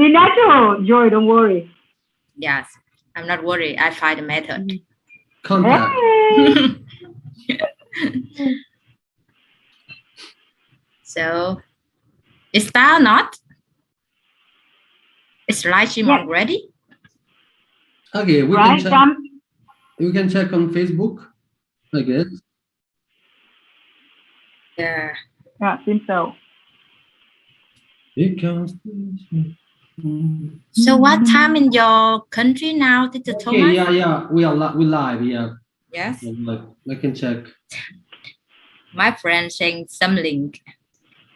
be natural, Joy. Don't worry. Yes, I'm not worried. I find a method. Contact. Hey. So, is that or not? Is Livestream already? Okay, we Right, can check. We can check on Facebook, I guess. Yeah. Yeah, I think so. So what time in your country now, Teacher Thomas? Okay, yeah, we live, yeah. Yes. I can check. My friend sent some link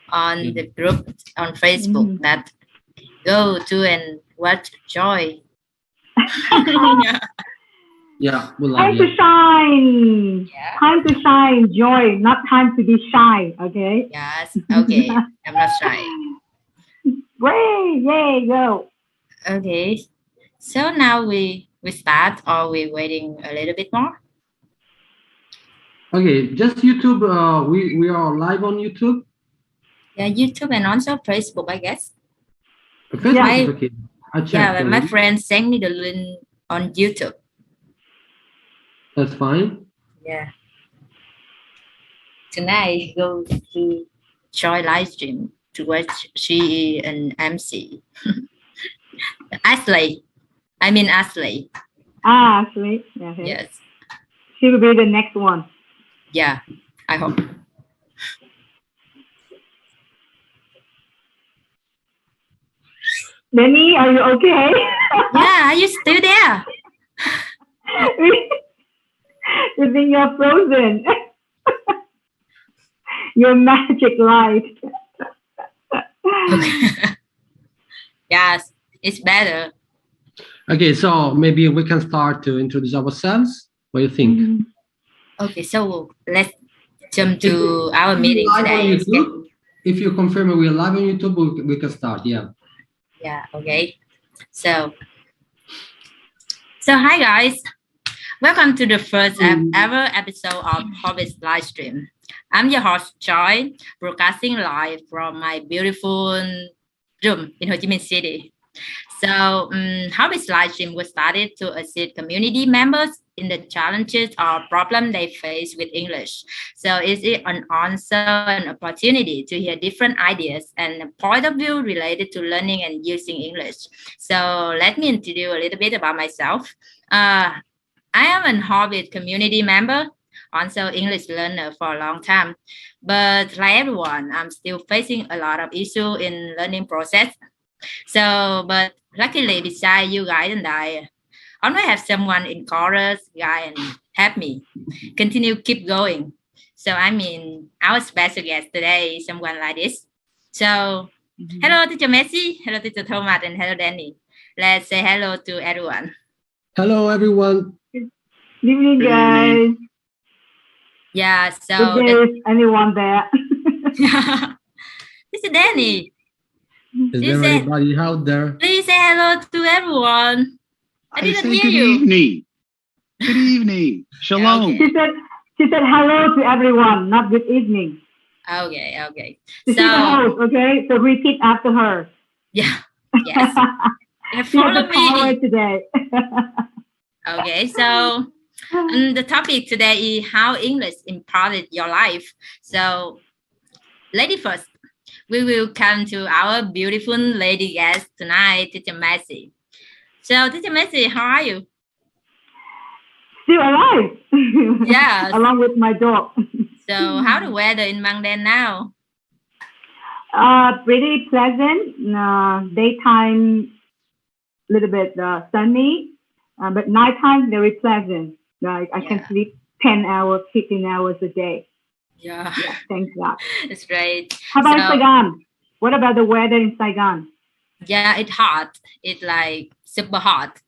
on the group on Facebook that go to and watch Joy. Yeah, we live. Time to shine. Yeah. Time to shine, Joy. Not time to be shy. Okay. Yes. Okay. I'm not shy. Great. Yay. Go. Okay. So now we start, or we waiting a little bit more? Okay, just YouTube. We are live on YouTube. Yeah, YouTube and also Facebook, I guess. Facebook is okay. I checked. Yeah, but my friend sent me the link on YouTube. That's fine. Yeah. Tonight, go to join Livestream to watch she and MC. Ashley. Ashley. Yeah, okay. Yes. She will be the next one. Yeah, I hope. Denny, are you okay? Yeah, are you still there? You think you're frozen. Your magic light. Okay. Yes, it's better. Okay, so maybe we can start to introduce ourselves. What do you think? Okay, so let's jump to our meeting today. If you confirm we're live on YouTube, we can start. Yeah. Yeah. Okay. So hi guys. Welcome to the first ever episode of HOBBIT'S Livestream. I'm your host, Joy, broadcasting live from my beautiful room in Ho Chi Minh City. So, HOBBIT'S Livestream was started to assist community members in the challenges or problems they face with English. So, it's an answer and opportunity to hear different ideas and point of view related to learning and using English. So, let me introduce a little bit about myself. I am a HOBBIT community member, also English learner for a long time. But like everyone, I'm still facing a lot of issues in learning process. So, but luckily, beside you guys and I always have someone encourage, guide, and help me continue, keep going. So, our special guest today is someone like this. So, hello, Teacher Messi, hello, Teacher Thomas, and hello, Denny. Let's say hello to everyone. Hello, everyone. Good evening, guys. Yeah, so if there is anyone there. This is Denny. Is there anybody out there? Please say hello to everyone. I didn't hear good you. Evening. Good evening. Shalom. She said hello to everyone, not good evening. Okay. She's the host, okay? So repeat after her. Yeah. Yes. Follow me today. Okay, so the topic today is how English impacted your life. So, lady first, we will come to our beautiful lady guest tonight, Teacher Messi. So, Teacher Messi, how are you? Still alive. Yes. Along with my dog. So, how the weather in Mangden now? Pretty pleasant. Daytime, a little bit sunny. But nighttime, very pleasant. Like I can sleep 10 hours, 15 hours a day. Yeah. Thanks God. It's great. How about Saigon? What about the weather in Saigon? Yeah, it's hot. It's like super hot.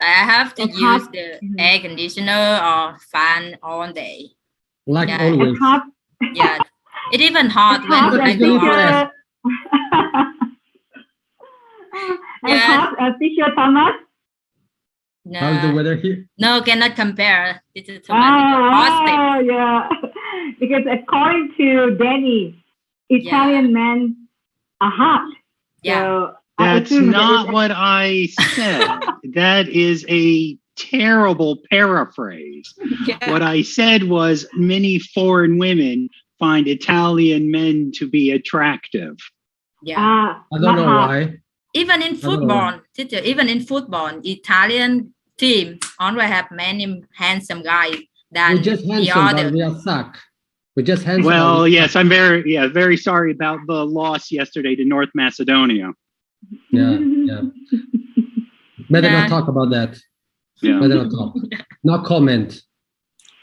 I have to use the air conditioner or fan all day. Like always. It's hot. Yeah. It's even hot when I go out. It's hot, Teacher Thomas. No. How's the weather here? No, cannot compare. This is yeah. Because according to Denny, Italian men are hot. Yeah. So That's not what I said. That is a terrible paraphrase. Yeah. What I said was many foreign women find Italian men to be attractive. Yeah. I don't know why. Even in football, teacher, even in football, Italian team always have many handsome guys than We're just the handsome, other. but we are suck. We're just handsome. Well, yes, I'm very sorry about the loss yesterday to North Macedonia. Yeah. Better Yeah. not talk about that. Yeah. Better not talk. Not comment.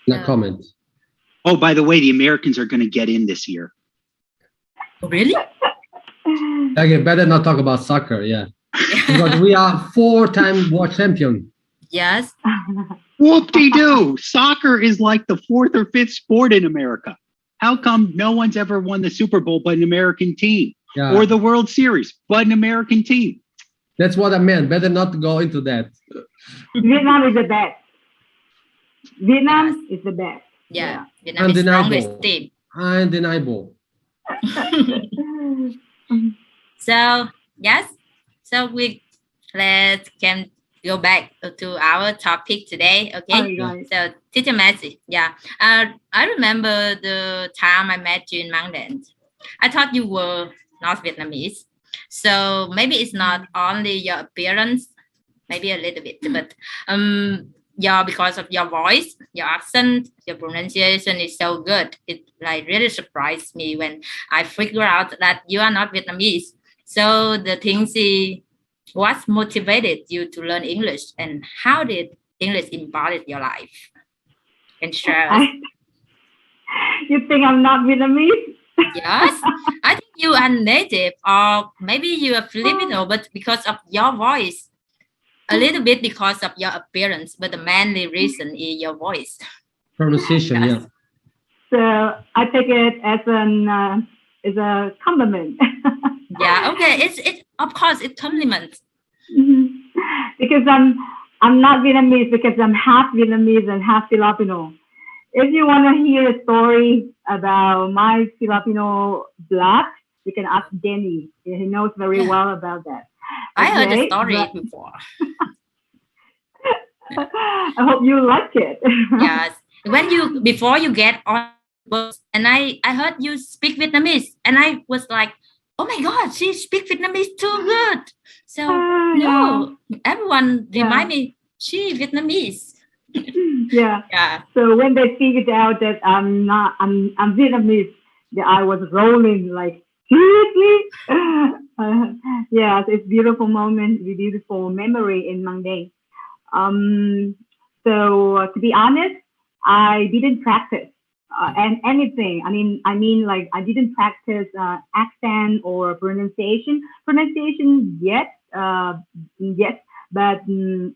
Not comment. Oh, by the way, the Americans are going to get in this year. Really? Okay, better not talk about soccer. Yeah, because we are 4-time world champion. Yes. Whoop-de-doo! Soccer is like the 4th or 5th sport in America. How come no one's ever won the Super Bowl but an American team? Yeah. Or the World Series but an American team? That's what I meant. Better not go into that. Vietnam is the best. Vietnam is the best. Yeah. Vietnam is the strongest team. Undeniable. So yes. So let's can go back to our topic today. Okay. So teacher Messi. Yeah. I remember the time I met you in Mangden. I thought you were not Vietnamese. So maybe it's not only your appearance, maybe a little bit, but because of your voice, your accent, your pronunciation is so good. It like really surprised me when I figured out that you are not Vietnamese. So the thing is, what motivated you to learn English, and how did English embody your life? Can you share us? You think I'm not Vietnamese? Yes, I think you are native, or maybe you are Filipino, but because of your voice, a little bit because of your appearance, but the mainly reason is your voice. Pronunciation, Yes. yeah. So I take it as a compliment. Yeah, okay. It's of course it compliments. Because I'm not Vietnamese, because I'm half Vietnamese and half Filipino. If you want to hear a story about my Filipino blood, you can ask Denny. He knows very well about that. I heard the Okay, story but- before. I hope you like it. Yes. Before you get on bus, and I heard you speak Vietnamese, and I was like, oh my God, she speaks Vietnamese too good. So everyone remind me she Vietnamese. Yeah. Yeah. So when they figured out that I'm Vietnamese, that I was rolling like, seriously? It's a beautiful moment, a beautiful memory in Mangden. So to be honest, I didn't practice and anything. I mean, like I didn't practice accent or pronunciation. Pronunciation, yes, but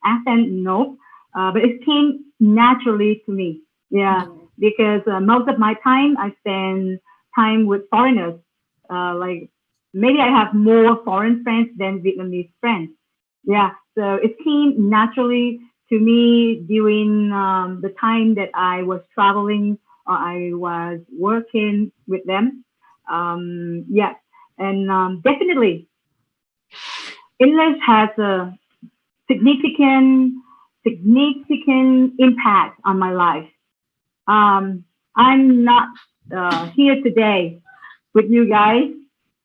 accent, no. But it came naturally to me. Yeah, because most of my time I spend time with foreigners. Like maybe I have more foreign friends than Vietnamese friends. Yeah, so it came naturally to me during the time that I was traveling or I was working with them. And definitely English has a significant impact on my life. I'm not here today with you guys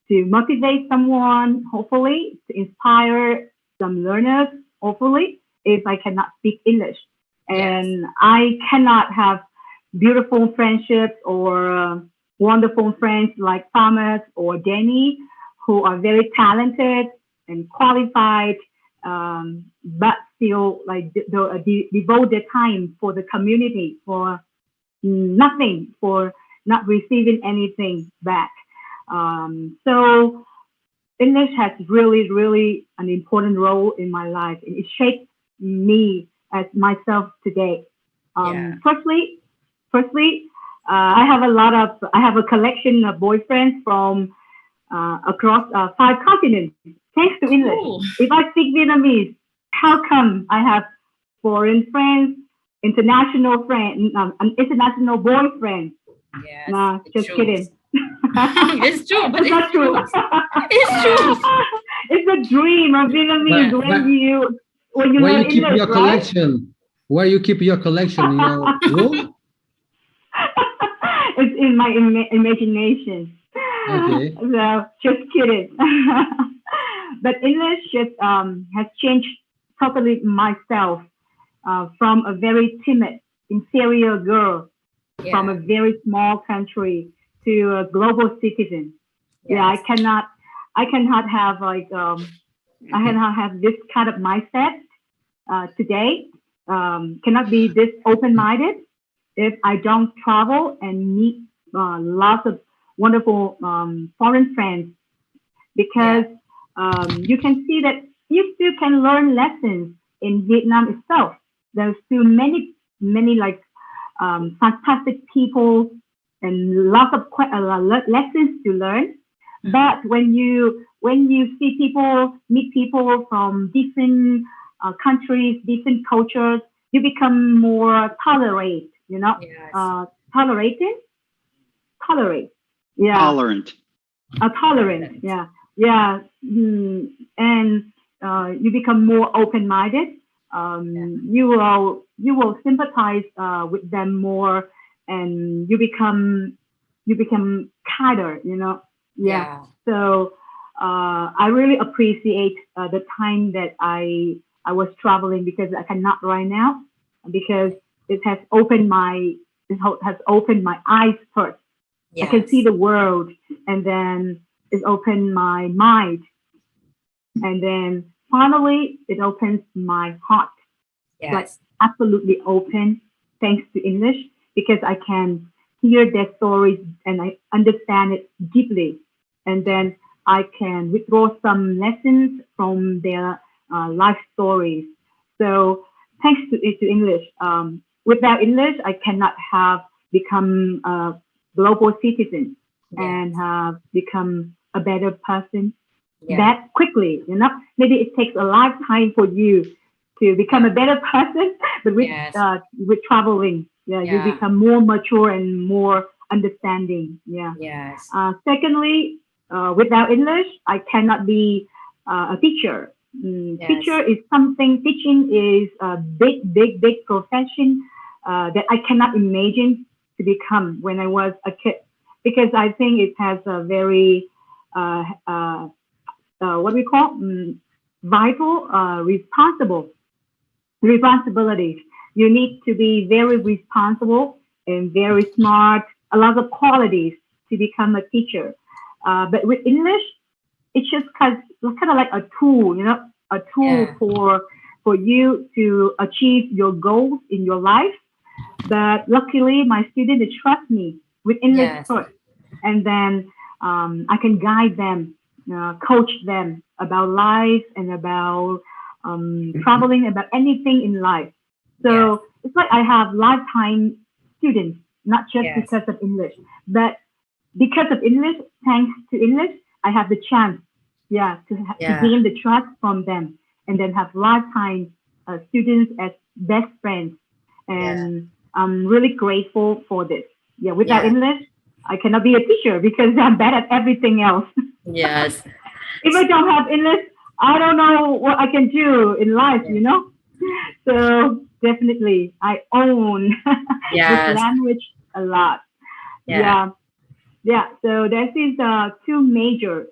to motivate someone, hopefully, to inspire some learners, hopefully, if I cannot speak English. And I cannot have beautiful friendships or wonderful friends like Thomas or Denny, who are very talented and qualified, but still like devote their time for the community, for nothing, for not receiving anything back. So English has really, really an important role in my life. It shaped me as myself today. Firstly, I have a collection of boyfriends from across 5 continents, thanks to English. Ooh. If I speak Vietnamese, how come I have foreign friends, international friends, an international boyfriend? Yes. Nah, just true. kidding. It's true, but It's not true. It's true. It's a dream of Vietnamese when you where learn you keep English, your right? collection? Where you keep your collection in your room? It's in my imagination. Okay. So just kidding. But English just has changed totally myself from a very timid, inferior girl from a very small country to a global citizen. Yes. Yeah, I cannot have like I cannot have this kind of mindset today. Cannot be this open-minded if I don't travel and meet lots of wonderful foreign friends, because you can see that you still can learn lessons in Vietnam itself. There's still many like fantastic people and lots of lessons to learn. But when you see people, meet people from different countries, different cultures, you become more tolerate. You know, tolerate. Yeah. Tolerant. Tolerant. Yeah. Yeah. And you become more open-minded. You will sympathize with them more, and you become kinder. You know. Yeah. So I really appreciate the time that I was traveling, because I cannot right now, because it has opened my eyes first. Yes. I can see the world, and then it opened my mind, and then finally it opens my heart. Yes. Like absolutely open, thanks to English, because I can hear their stories and I understand it deeply, and then I can withdraw some lessons from their life stories. So thanks to English. Without English, I cannot have become a global citizen and have become a better person that quickly. You know, maybe it takes a lifetime for you to become a better person, but with traveling, you become more mature and more understanding. Yeah. Yes. Secondly, without English, I cannot be a teacher. Teacher is something. Teaching is a big profession that I cannot imagine to become when I was a kid, because I think it has a very what we call vital responsibilities. You need to be very responsible and very smart, a lot of qualities to become a teacher. But with English, it's just kind of like a tool, you know, a tool for you to achieve your goals in your life. But luckily, my students trust me with English first, and then I can guide them, coach them about life and about traveling, about anything in life. So it's like I have lifetime students, not just because of English, but because of English. Thanks to English, I have the chance, to gain the trust from them, and then have lifetime students as best friends. And I'm really grateful for this. Yeah, without English, I cannot be a teacher because I'm bad at everything else. Yes. If I don't have English, I don't know what I can do in life, you know? So definitely, I own this language a lot. Yeah. So this is two major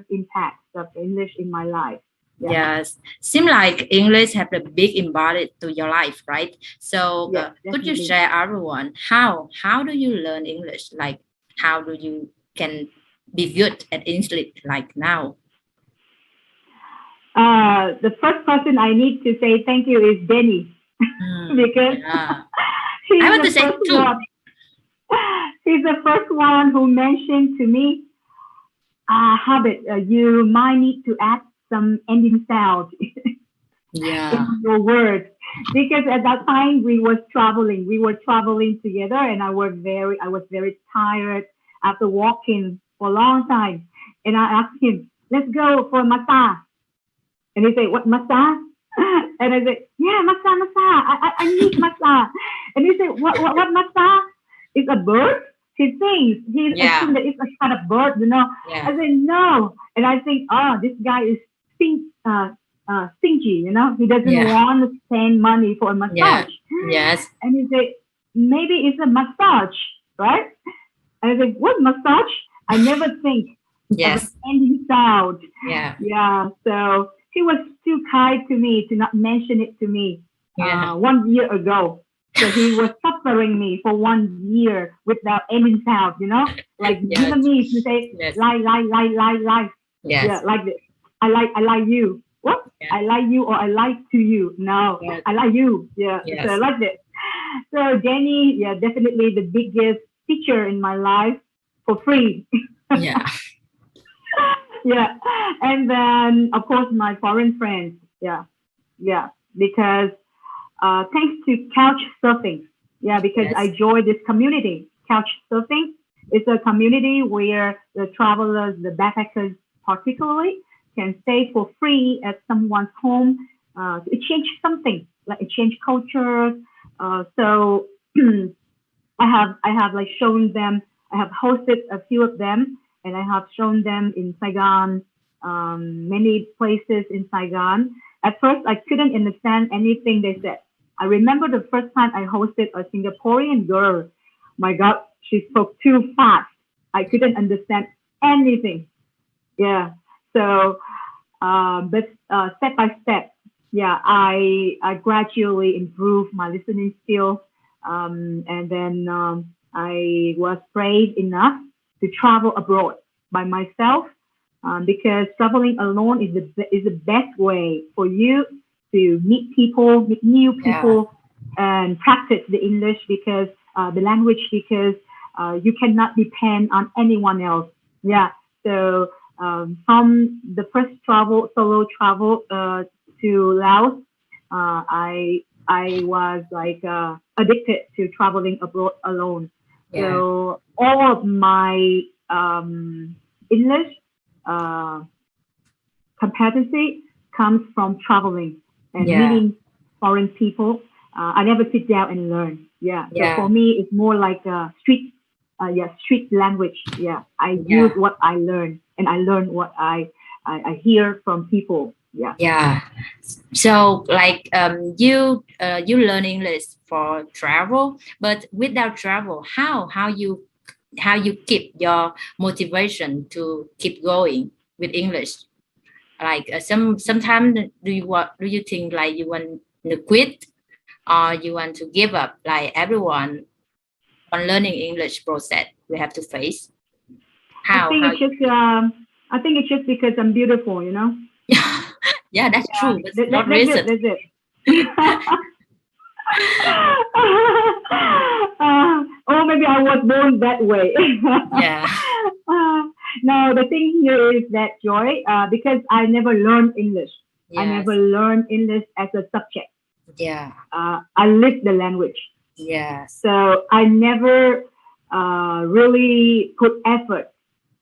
impacts of English in my life. Yes, seem like English have a big impact to your life, right? So could you share everyone how do you learn English? Like how do you can be good at English like now? The first person I need to say thank you is Denny, because I want to say too. He's the first one who mentioned to me, Hobbit, you might need to add some ending sound in your words, because at that time we were traveling together, and I was very tired after walking for a long time, and I asked him, let's go for massage, and he said, what massage? And I said, yeah, massage, I need massage. And he said, what massage? It's a bird? he sings. He assumes that it's a kind of bird, you know. Yeah. I said, no. And I think, this guy is stingy, you know. He doesn't want to spend money for a massage. Yeah. Yes. And he said, maybe it's a massage, right? And I said, what massage? I never think of an ending sound. Yeah. Yeah. So he was too kind to me to not mention it to me 1 year ago. So he was suffering me for 1 year without ending sound, you know, like giving me to say lie. Yes. Yeah, like this. I like you. What? Yeah. I like you or I like to you. No, I like you. Yeah. Yes. So like this. So Denny, definitely the biggest teacher in my life for free. Yeah. Yeah. And then of course my foreign friends. Yeah. Because thanks to couch surfing. Yeah, because I joined this community. Couch surfing is a community where the travelers, the backpackers particularly, can stay for free at someone's home to exchange something, like exchange cultures. So I have like shown them. I have hosted a few of them, and I have shown them in Saigon, many places in Saigon. At first, I couldn't understand anything they said. I remember the first time I hosted a Singaporean girl. My God, she spoke too fast. I couldn't understand anything. Yeah. So, but step by step, I gradually improved my listening skill. And then I was brave enough to travel abroad by myself, because traveling alone is the best way for you to meet new people, and practice the English, because the language, because you cannot depend on anyone else. Yeah. So from the first solo travel to Laos, I was like addicted to traveling abroad alone. Yeah. So all of my English competency comes from traveling and meeting foreign people. I never sit down and learn. Yeah. So for me, it's more like a street language. Yeah. I use what I learn, and I learn what I hear from people. Yeah. Yeah. So like you learn English for travel, but without travel, how you keep your motivation to keep going with English? Like sometimes do you think like you want to quit, or you want to give up, like everyone on learning English process we have to face? I think it's just because I'm beautiful, you know. Yeah, that's true. That's not reason. That's it. Or maybe I was born that way. Yeah. No, the thing here is that, Joy, because I never learned English. Yes. I never learned English as a subject. Yeah. I live the language. Yeah. So I never really put effort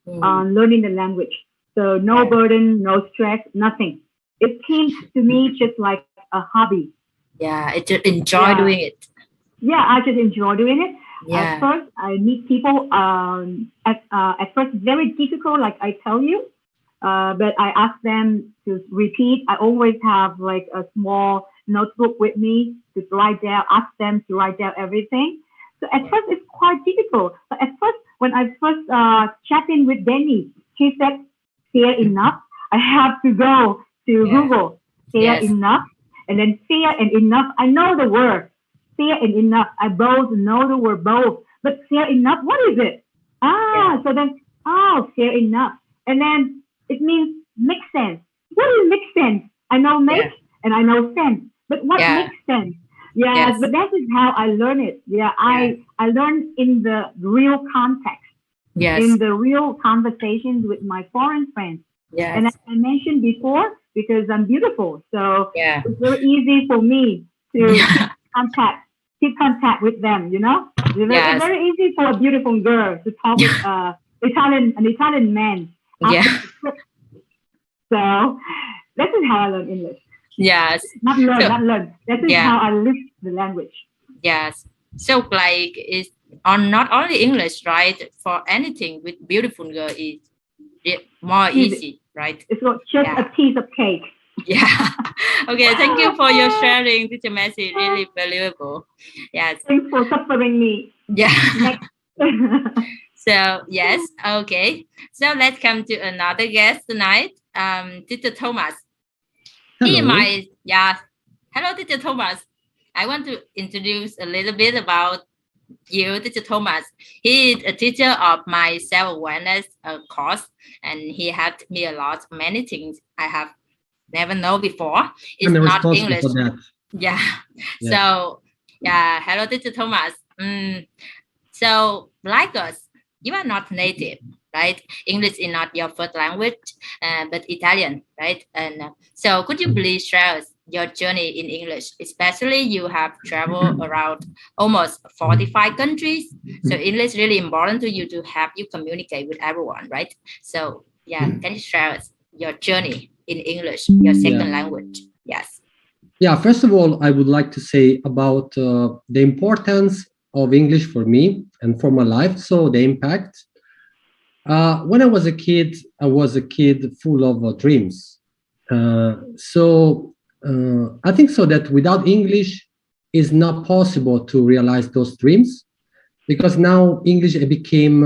on learning the language. So no burden, no stress, nothing. It came to me just like a hobby. Yeah, I just enjoy doing it. Yeah, I just enjoy doing it. Yeah. At first, I meet people. At first, very difficult, like I tell you. But I ask them to repeat. I always have like a small notebook with me to write down. Ask them to write down everything. So at first, it's quite difficult. But at first, when I first chatting with Denny, he said, "Fair enough." I have to go to Google. Fair enough, and then fair and enough. I know the word. Fair and enough. I both know the word both. But fair enough, what is it? So then, fair enough. And then it means make sense. What does make sense? I know make and I know sense. But what makes sense? Yes, but that is how I learn it. Yeah, I learn in the real context. Yes. In the real conversations with my foreign friends. Yes. And as I mentioned before, because I'm beautiful. So it's very easy for me to keep contact with them, you know? It's very easy for a beautiful girl to talk with an Italian man. Yeah. So this is how I learn English. Yes. Not learn. This is how I live the language. Yes. So like on not only English, right? For anything with beautiful girl is more easy, right? It's not just a piece of cake. Yeah. Okay. Thank you for your sharing, Teacher Messi. Really valuable. Yes. Thanks for suffering me. Yeah. So yes. Okay. So let's come to another guest tonight. Teacher Thomas. Hello. Hello, Teacher Thomas. I want to introduce a little bit about you, Teacher Thomas. He is a teacher of my self-awareness course, and he helped me a lot. Many things I have never know before. It's I'm not responsible English. for that. Yeah. Yeah. So hello, Teacher Thomas. So like us, you are not native, right? English is not your first language, but Italian, right? And so could you please share us your journey in English? Especially you have traveled around almost 45 countries. So English is really important to you to help you communicate with everyone, right? So can you share us your journey in English, your second language? Yes. Yeah, first of all, I would like to say about the importance of English for me and for my life. So the impact. When I was a kid full of dreams. So I think so that without English, it's not possible to realize those dreams, because now English became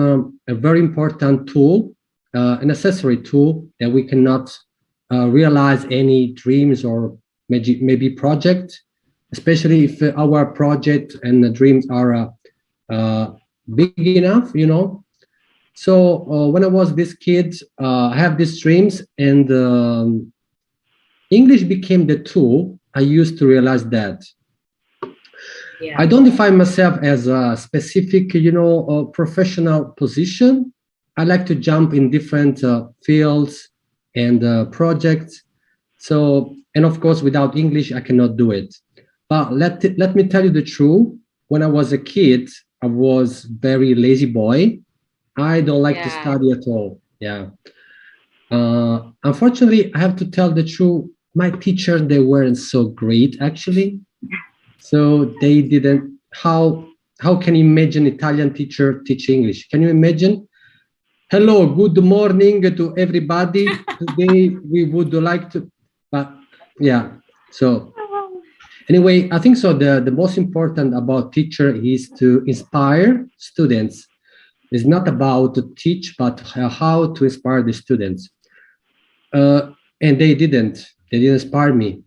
a very important tool, a necessary tool that we cannot realize any dreams or maybe project, especially if our project and the dreams are big enough, you know. So when I was this kid, I have these dreams, and English became the tool I used to realize that. Yeah. I don't define myself as a specific, professional position. I like to jump in different fields and projects. So, and of course, without English, I cannot do it. But let me tell you the truth. When I was a kid, I was very lazy boy. I don't like to study at all. Yeah. Unfortunately, I have to tell the truth. My teachers, they weren't so great, actually. So they didn't. How can you imagine Italian teacher teach English? Can you imagine? Hello, good morning to everybody. Today we would like to, but yeah. So anyway, I think so. The most important about teacher is to inspire students. It's not about to teach, but how to inspire the students. And they didn't inspire me.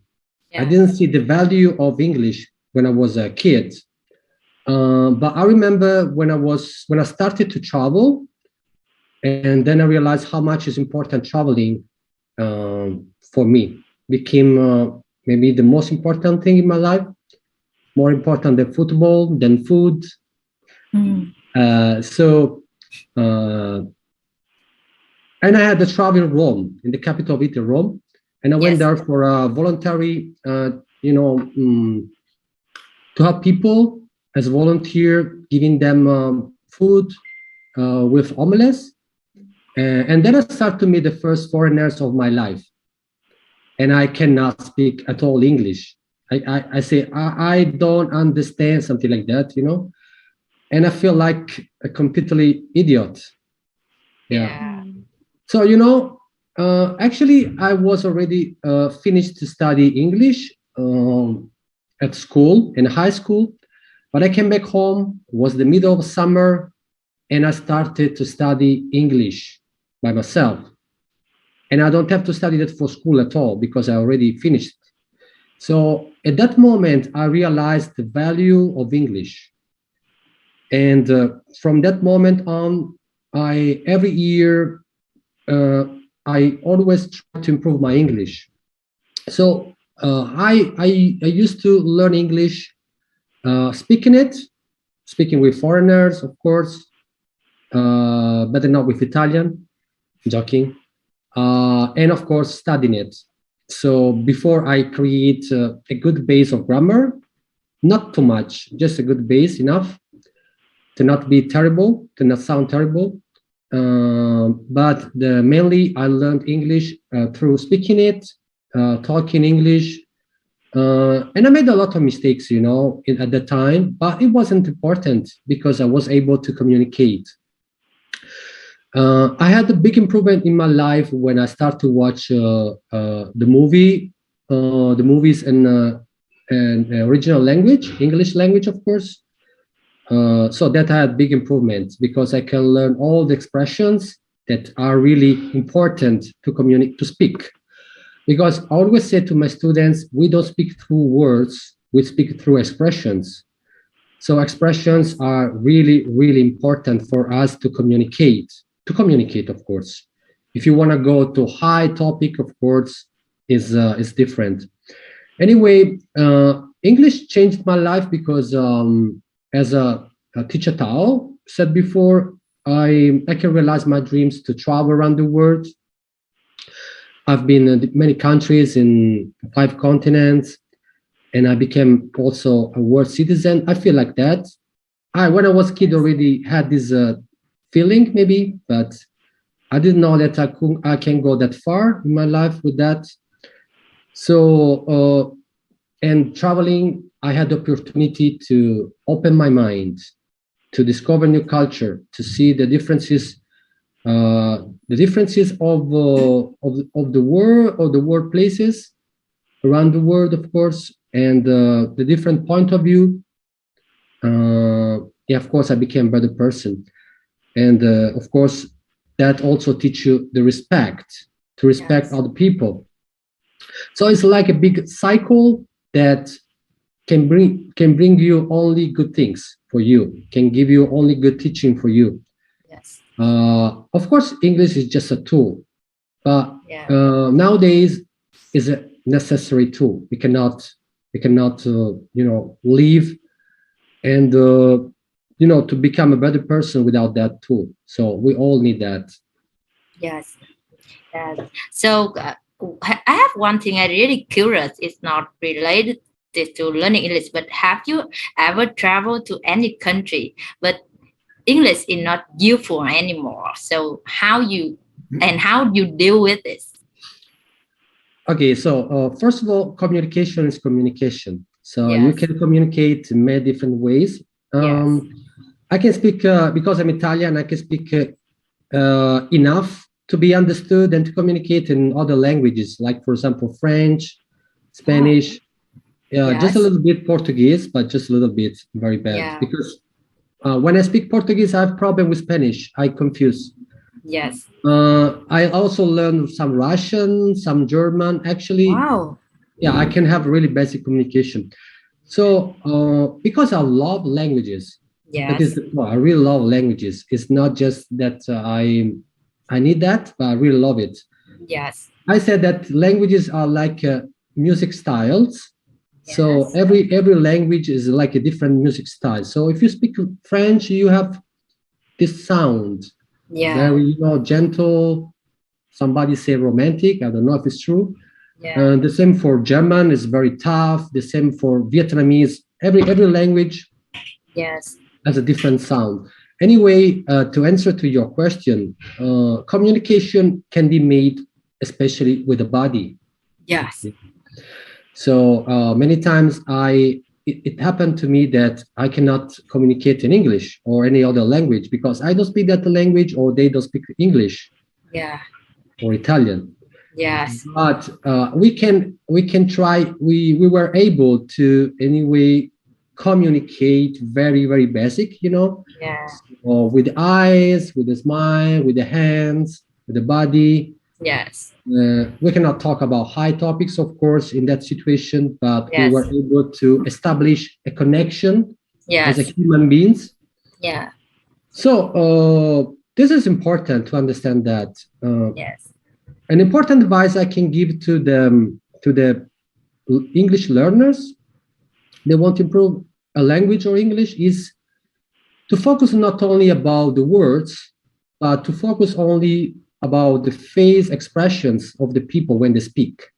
Yeah. I didn't see the value of English when I was a kid. But I remember when I started to travel, and then I realized how much is important traveling for me. Became maybe the most important thing in my life, more important than football, than food. And I had to travel in Rome, in the capital of Italy, Rome, and I went there for a voluntary, to help people as a volunteer, giving them food with homeless. And then I started to meet the first foreigners of my life. And I cannot speak at all English. I say, I don't understand, something like that, and I feel like a completely idiot. Yeah. So, actually, I was already finished to study English at school, in high school, but I came back home, it was the middle of summer, and I started to study English by myself. And I don't have to study that for school at all because I already finished. So at that moment, I realized the value of English. And from that moment on, every year, I always try to improve my English. So I used to learn English, speaking with foreigners, of course, but not with Italian, joking, and of course studying it. So before I create a good base of grammar, not too much, just a good base, enough to not be terrible, to not sound terrible. But mainly I learned English through speaking it, talking English, And I made a lot of mistakes, at the time, but it wasn't important because I was able to communicate. I had a big improvement in my life when I started to watch the movies in original language, English language, of course. So that I had big improvements because I can learn all the expressions that are really important to speak. Because I always say to my students, we don't speak through words, we speak through expressions. So expressions are really, really important for us to communicate, of course. If you want to go to high topic, of course, is different. Anyway, English changed my life because as a teacher Tao said before, I can realize my dreams to travel around the world. I've been in many countries in 5 continents, and I became also a world citizen. I feel like that. When I was a kid, already had this feeling, maybe, but I didn't know that I can go that far in my life with that. So, and traveling, I had the opportunity to open my mind, to discover new culture, to see the differences of the world places around the world, of course, and the different point of view. Of course, I became a better person, and of course, that also teach you the respect to respect other people. So it's like a big cycle that can bring you only good things for you, can give you only good teaching for you. Yes. Of course, English is just a tool, but nowadays is a necessary tool. We cannot live and to become a better person without that tool. So we all need that. Yes. So I have one thing I'm really curious. It's not related to learning English, but have you ever traveled to any country but English is not useful anymore? So how you deal with this? Okay, so first of all, communication is communication. So you can communicate in many different ways. I can speak because I'm Italian. I can speak enough to be understood and to communicate in other languages, like for example French, Spanish, just a little bit Portuguese, but just a little bit, very bad. Because when I speak Portuguese, I have problem with Spanish. I confuse. Yes. I also learned some Russian, some German. Actually, wow. Yeah, I can have really basic communication. So because I love languages, that is I really love languages. It's not just that I need that, but I really love it. Yes. I said that languages are like music styles. So every language is like a different music style. So if you speak French, you have this sound, very gentle. Somebody say romantic. I don't know if it's true. And the same for German is very tough. The same for Vietnamese. Every language has a different sound. Anyway, to answer to your question, communication can be made especially with the body. Yes. So many times it happened to me that I cannot communicate in English or any other language because I don't speak that language or they don't speak English. Yeah. Or Italian. Yes. But we can try. We were able to anyway communicate very, very basic, or with the eyes, with the smile, with the hands, with the body. Yes. We cannot talk about high topics, of course, in that situation, but we were able to establish a connection as a human beings. Yeah. So this is important to understand that. An important advice I can give to the English learners, they want to improve a language or English, is to focus not only about the words, but to focus only about the face expressions of the people when they speak.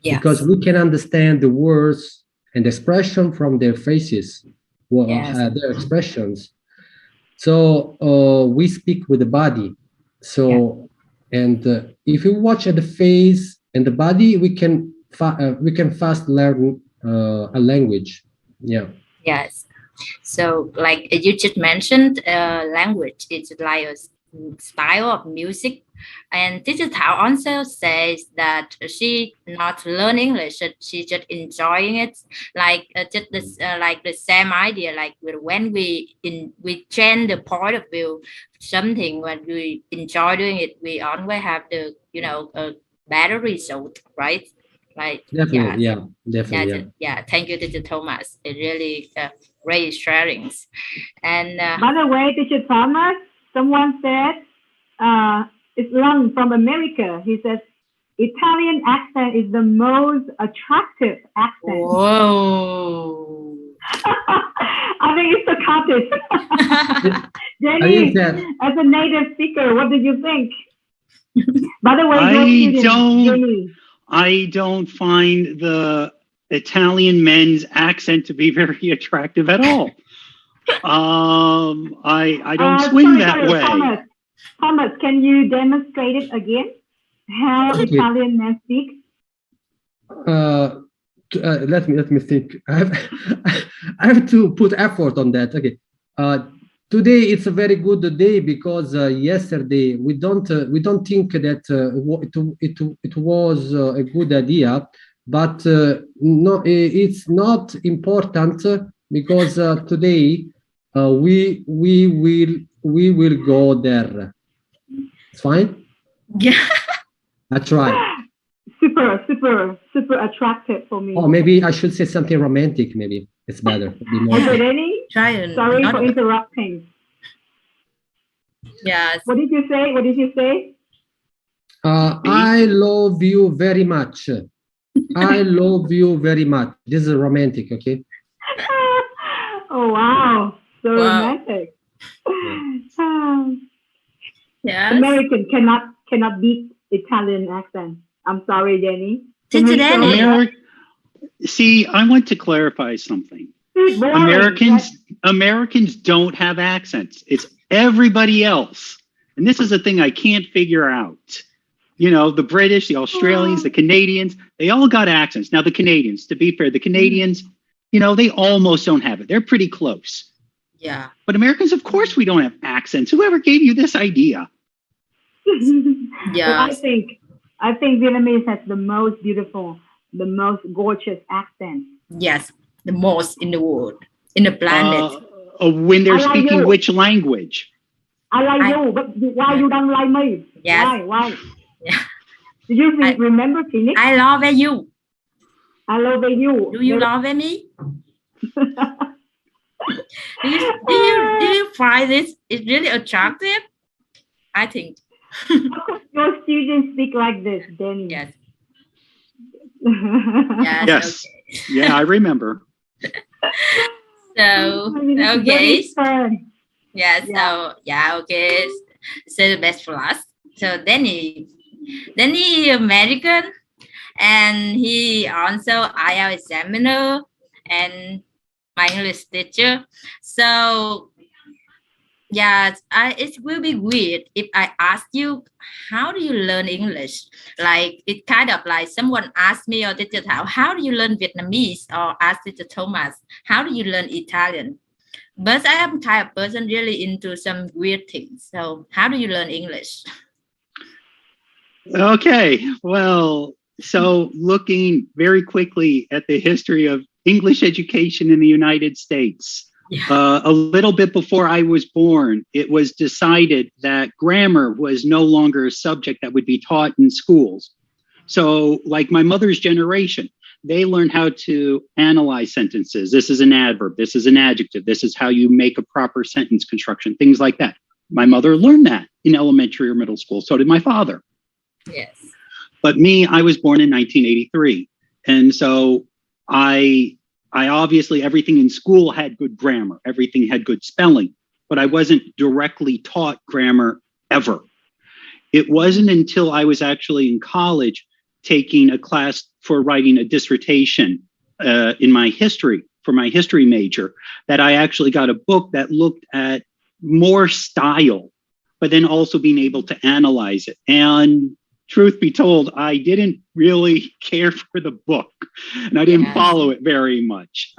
Because we can understand the words and the expression from their faces, their expressions. So we speak with the body. So, and if you watch at the face and the body, we can fast learn a language. Yeah. Yes. So, like you just mentioned, language is like a style of music, and Teacher Thảo also says that she not learn English, she just enjoying it, like just this, like the same idea. Like when we change the point of view, something when we enjoy doing it, we always have the a better result, right? Like Definitely, definitely. Yeah. Thank you, Teacher Thomas. It really great sharings. And by the way, Teacher Thomas, someone said it's Lung from America. He says Italian accent is the most attractive accent. Whoa. I think it's the contest. Denny, as a native speaker, what did you think? By the way, I don't find the Italian men's accent to be very attractive at all. I don't swing that way. Thomas, can you demonstrate it again? How Italian men speak? Let me think. I have to put effort on that. Okay. Today it's a very good day because yesterday we don't think that it was a good idea, but no, it's not important because today we will go there. It's fine. Yeah, that's right. Super attractive for me. Oh, maybe I should say something romantic. Maybe it's better. Okay, Denny? Sorry for interrupting. Yes. What did you say? I love you very much. I love you very much. This is romantic, okay? Oh wow, so romantic. Yes. American cannot beat Italian accent. I'm sorry, Denny. Teacher Denny. See, I want to clarify something. Americans don't have accents. It's everybody else. And this is a thing I can't figure out. You know, the British, the Australians, the Canadians, they all got accents. Now, the Canadians, to be fair, the Canadians, you know, they almost don't have it. They're pretty close. Yeah. But Americans, of course, we don't have accents. Whoever gave you this idea? Yeah. I think Vietnamese has the most beautiful, the most gorgeous accent. Yes, the most in the world, in the planet. When they're speaking which language? I like you, but why you don't like me? Yes. Why? Yeah. Do you remember Phoenix? I love you. I love you. Do you love me? do you find this is really attractive? I think. Your students speak like this, Denny. Yes. Yes. Okay. Yeah, I remember. So okay. Okay. So the best for us. So Denny American, and he also IELTS examiner and my English teacher. So yeah, it will be weird if I ask you, how do you learn English? Like, it kind of like someone asked me or Teacher Thảo, how do you learn Vietnamese? Or ask Teacher Thomas, how do you learn Italian? But I am kind of person really into some weird things. So how do you learn English? Okay, well, so looking very quickly at the history of English education in the United States, a little bit before I was born, it was decided that grammar was no longer a subject that would be taught in schools. So like my mother's generation, they learned how to analyze sentences. This is an adverb. This is an adjective. This is how you make a proper sentence construction, things like that. My mother learned that in elementary or middle school. So did my father. Yes. But me, I was born in 1983. And so I obviously, everything in school had good grammar. Everything had good spelling, but I wasn't directly taught grammar ever. It wasn't until I was actually in college taking a class for writing a dissertation in my history, for my history major, that I actually got a book that looked at more style, but then also being able to analyze it. And truth be told, I didn't really care for the book, and I didn't follow it very much.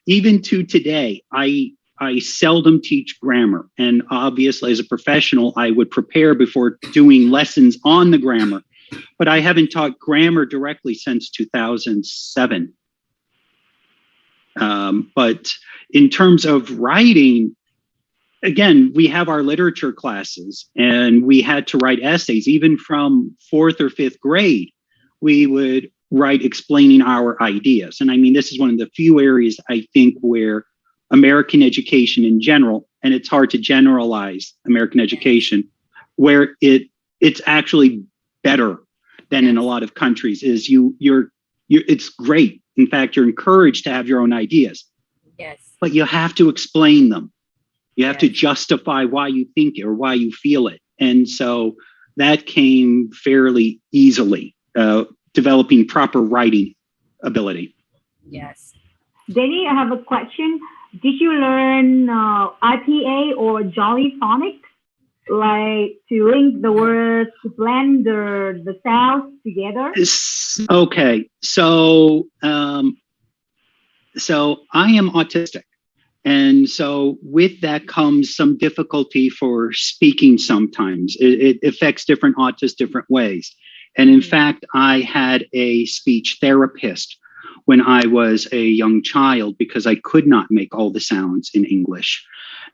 Even to today, I seldom teach grammar. And obviously, as a professional, I would prepare before doing lessons on the grammar. But I haven't taught grammar directly since 2007. But in terms of writing, again, we have our literature classes, and we had to write essays. Even from 4th or 5th grade, we would write explaining our ideas. And I mean, this is one of the few areas I think where American education in general, and it's hard to generalize American education, where it's actually better than in a lot of countries, is you're it's great. In fact, you're encouraged to have your own ideas. Yes. But you have to explain them. You have to justify why you think it or why you feel it. And so that came fairly easily, developing proper writing ability. Yes. Denny, I have a question. Did you learn IPA or Jolly Phonics? Like to link the words, to blend the sounds together? Okay. So I am autistic. And so with that comes some difficulty for speaking sometimes. It affects different autists different ways. And in fact, I had a speech therapist when I was a young child because I could not make all the sounds in English.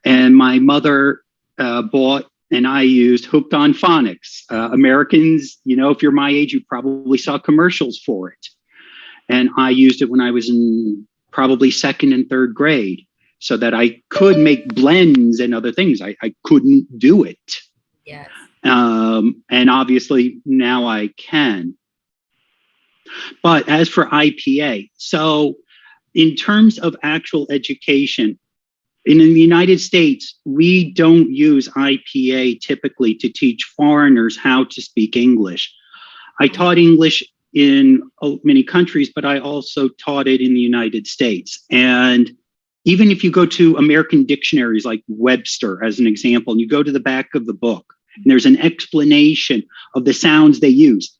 And my mother bought, and I used Hooked on Phonics. Americans, if you're my age, you probably saw commercials for it. And I used it when I was in probably 2nd and 3rd grade, so that I could make blends and other things. I couldn't do it. Yes. And obviously now I can. But as for IPA, so in terms of actual education, in the United States, we don't use IPA typically to teach foreigners how to speak English. I taught English in many countries, but I also taught it in the United States. And even if you go to American dictionaries like Webster, as an example, and you go to the back of the book, and there's an explanation of the sounds they use.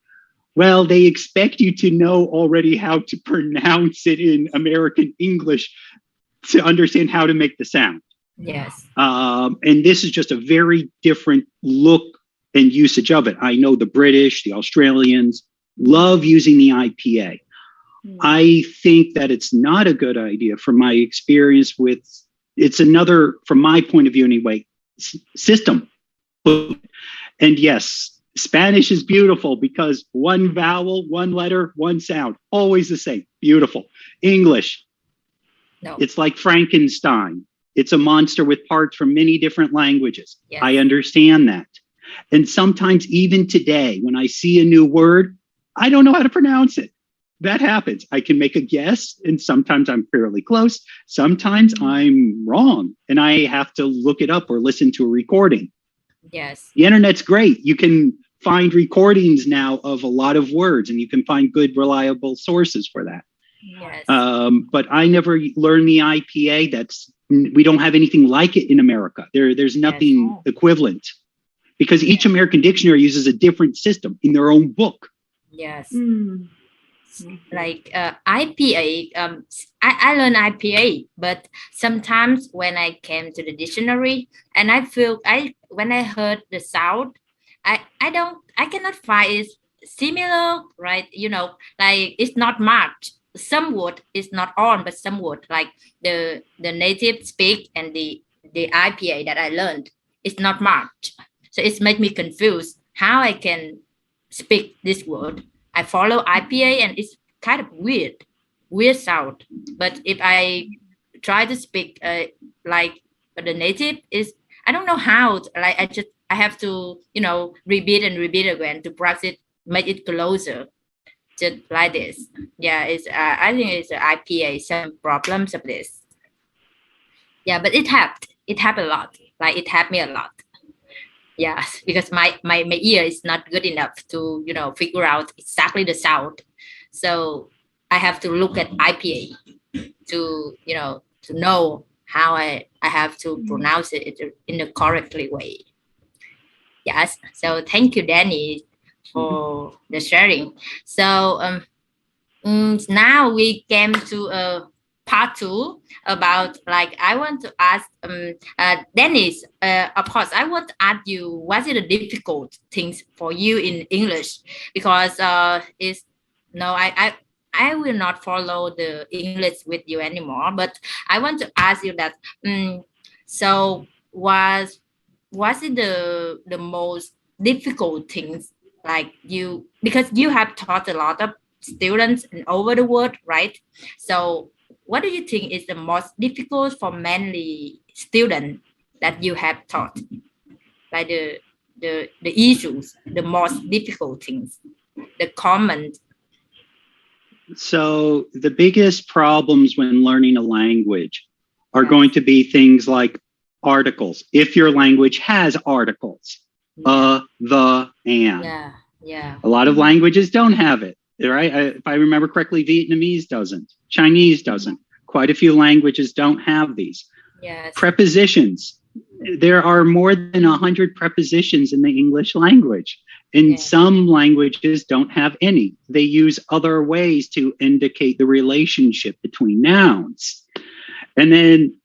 Well, they expect you to know already how to pronounce it in American English to understand how to make the sound. Yes. And this is just a very different look and usage of it. I know the British, the Australians love using the IPA. I think that it's not a good idea from my experience with, it's another, from my point of view anyway, system. And yes, Spanish is beautiful because one vowel, one letter, one sound, always the same. Beautiful. English, no. It's like Frankenstein. It's a monster with parts from many different languages. Yes. I understand that. And sometimes even today, when I see a new word, I don't know how to pronounce it. That happens. I can make a guess, and sometimes I'm fairly close. Sometimes I'm wrong, and I have to look it up or listen to a recording. Yes. The internet's great. You can find recordings now of a lot of words, and you can find good, reliable sources for that. Yes. But I never learned the IPA. We don't have anything like it in America. There's nothing equivalent, because each American dictionary uses a different system in their own book. Yes. Like IPA, I learned IPA, but sometimes when I came to the dictionary and when I heard the sound, I cannot find it similar, right? Like it's not marked. Some word is not on, but some word like the native speak and the IPA that I learned is not marked. So it's make me confused how I can speak this word. I follow IPA and it's kind of weird sound. But if I try to speak like the native is, I don't know how. I have to repeat again to practice, make it closer, just like this. Yeah, it's I think it's IPA some problems of this. Yeah, but it helped a lot. Like it helped me a lot. Yes, because my ear is not good enough to figure out exactly the sound, so I have to look at IPA to know how I have to pronounce it in the correctly way. Yes, so thank you, Denny, for the sharing. So now we came to part 2 about, like, I want to ask Dennis, of course, I want to ask you, what is the difficult things for you in English? Because I will not follow the English with you anymore, but I want to ask you that, so was it the most difficult things, like you, because you have taught a lot of students over the world, right? So what do you think is the most difficult for mainly students that you have taught? Like the issues, the most difficult things, the common. So the biggest problems when learning a language are going to be things like articles. If your language has articles, the, and. Yeah. A lot of languages don't have it, right? If I remember correctly, Vietnamese doesn't. Chinese doesn't. Quite a few languages don't have these. Yes. Prepositions. There are more than 100 prepositions in the English language. And some languages don't have any. They use other ways to indicate the relationship between nouns. And then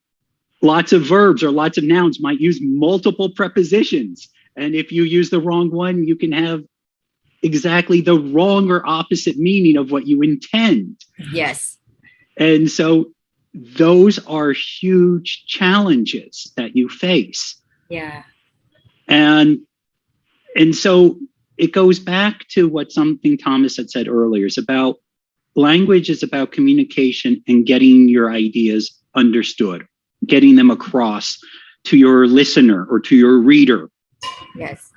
lots of verbs or lots of nouns might use multiple prepositions. And if you use the wrong one, you can have exactly the wrong or opposite meaning of what you intend. Yes. And so those are huge challenges that you face. Yeah. And so it goes back to what something Thomas had said earlier. It's about language is about communication and getting your ideas understood, getting them across to your listener or to your reader. Yes.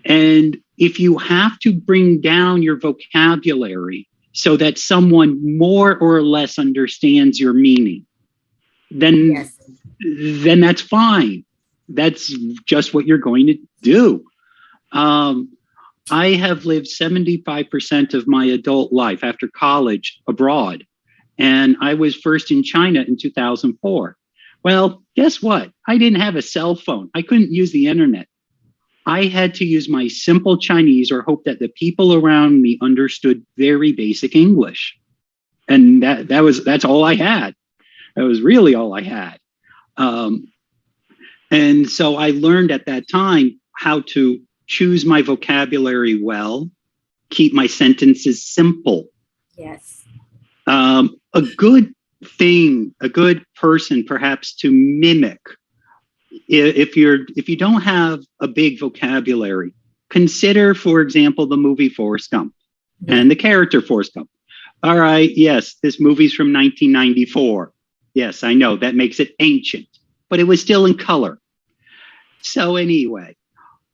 And if you have to bring down your vocabulary so that someone more or less understands your meaning, then that's fine. That's just what you're going to do. I have lived 75% of my adult life after college abroad, and I was first in China in 2004. Well, guess what? I didn't have a cell phone. I couldn't use the internet. I had to use my simple Chinese or hope that the people around me understood very basic English. And that's all I had. That was really all I had. And so I learned at that time how to choose my vocabulary well, keep my sentences simple. Yes. A good thing, a good person perhaps to mimic. If you don't have a big vocabulary, consider, for example, the movie Forrest Gump and the character Forrest Gump. All right, yes, this movie's from 1994. Yes, I know that makes it ancient, but it was still in color. So anyway,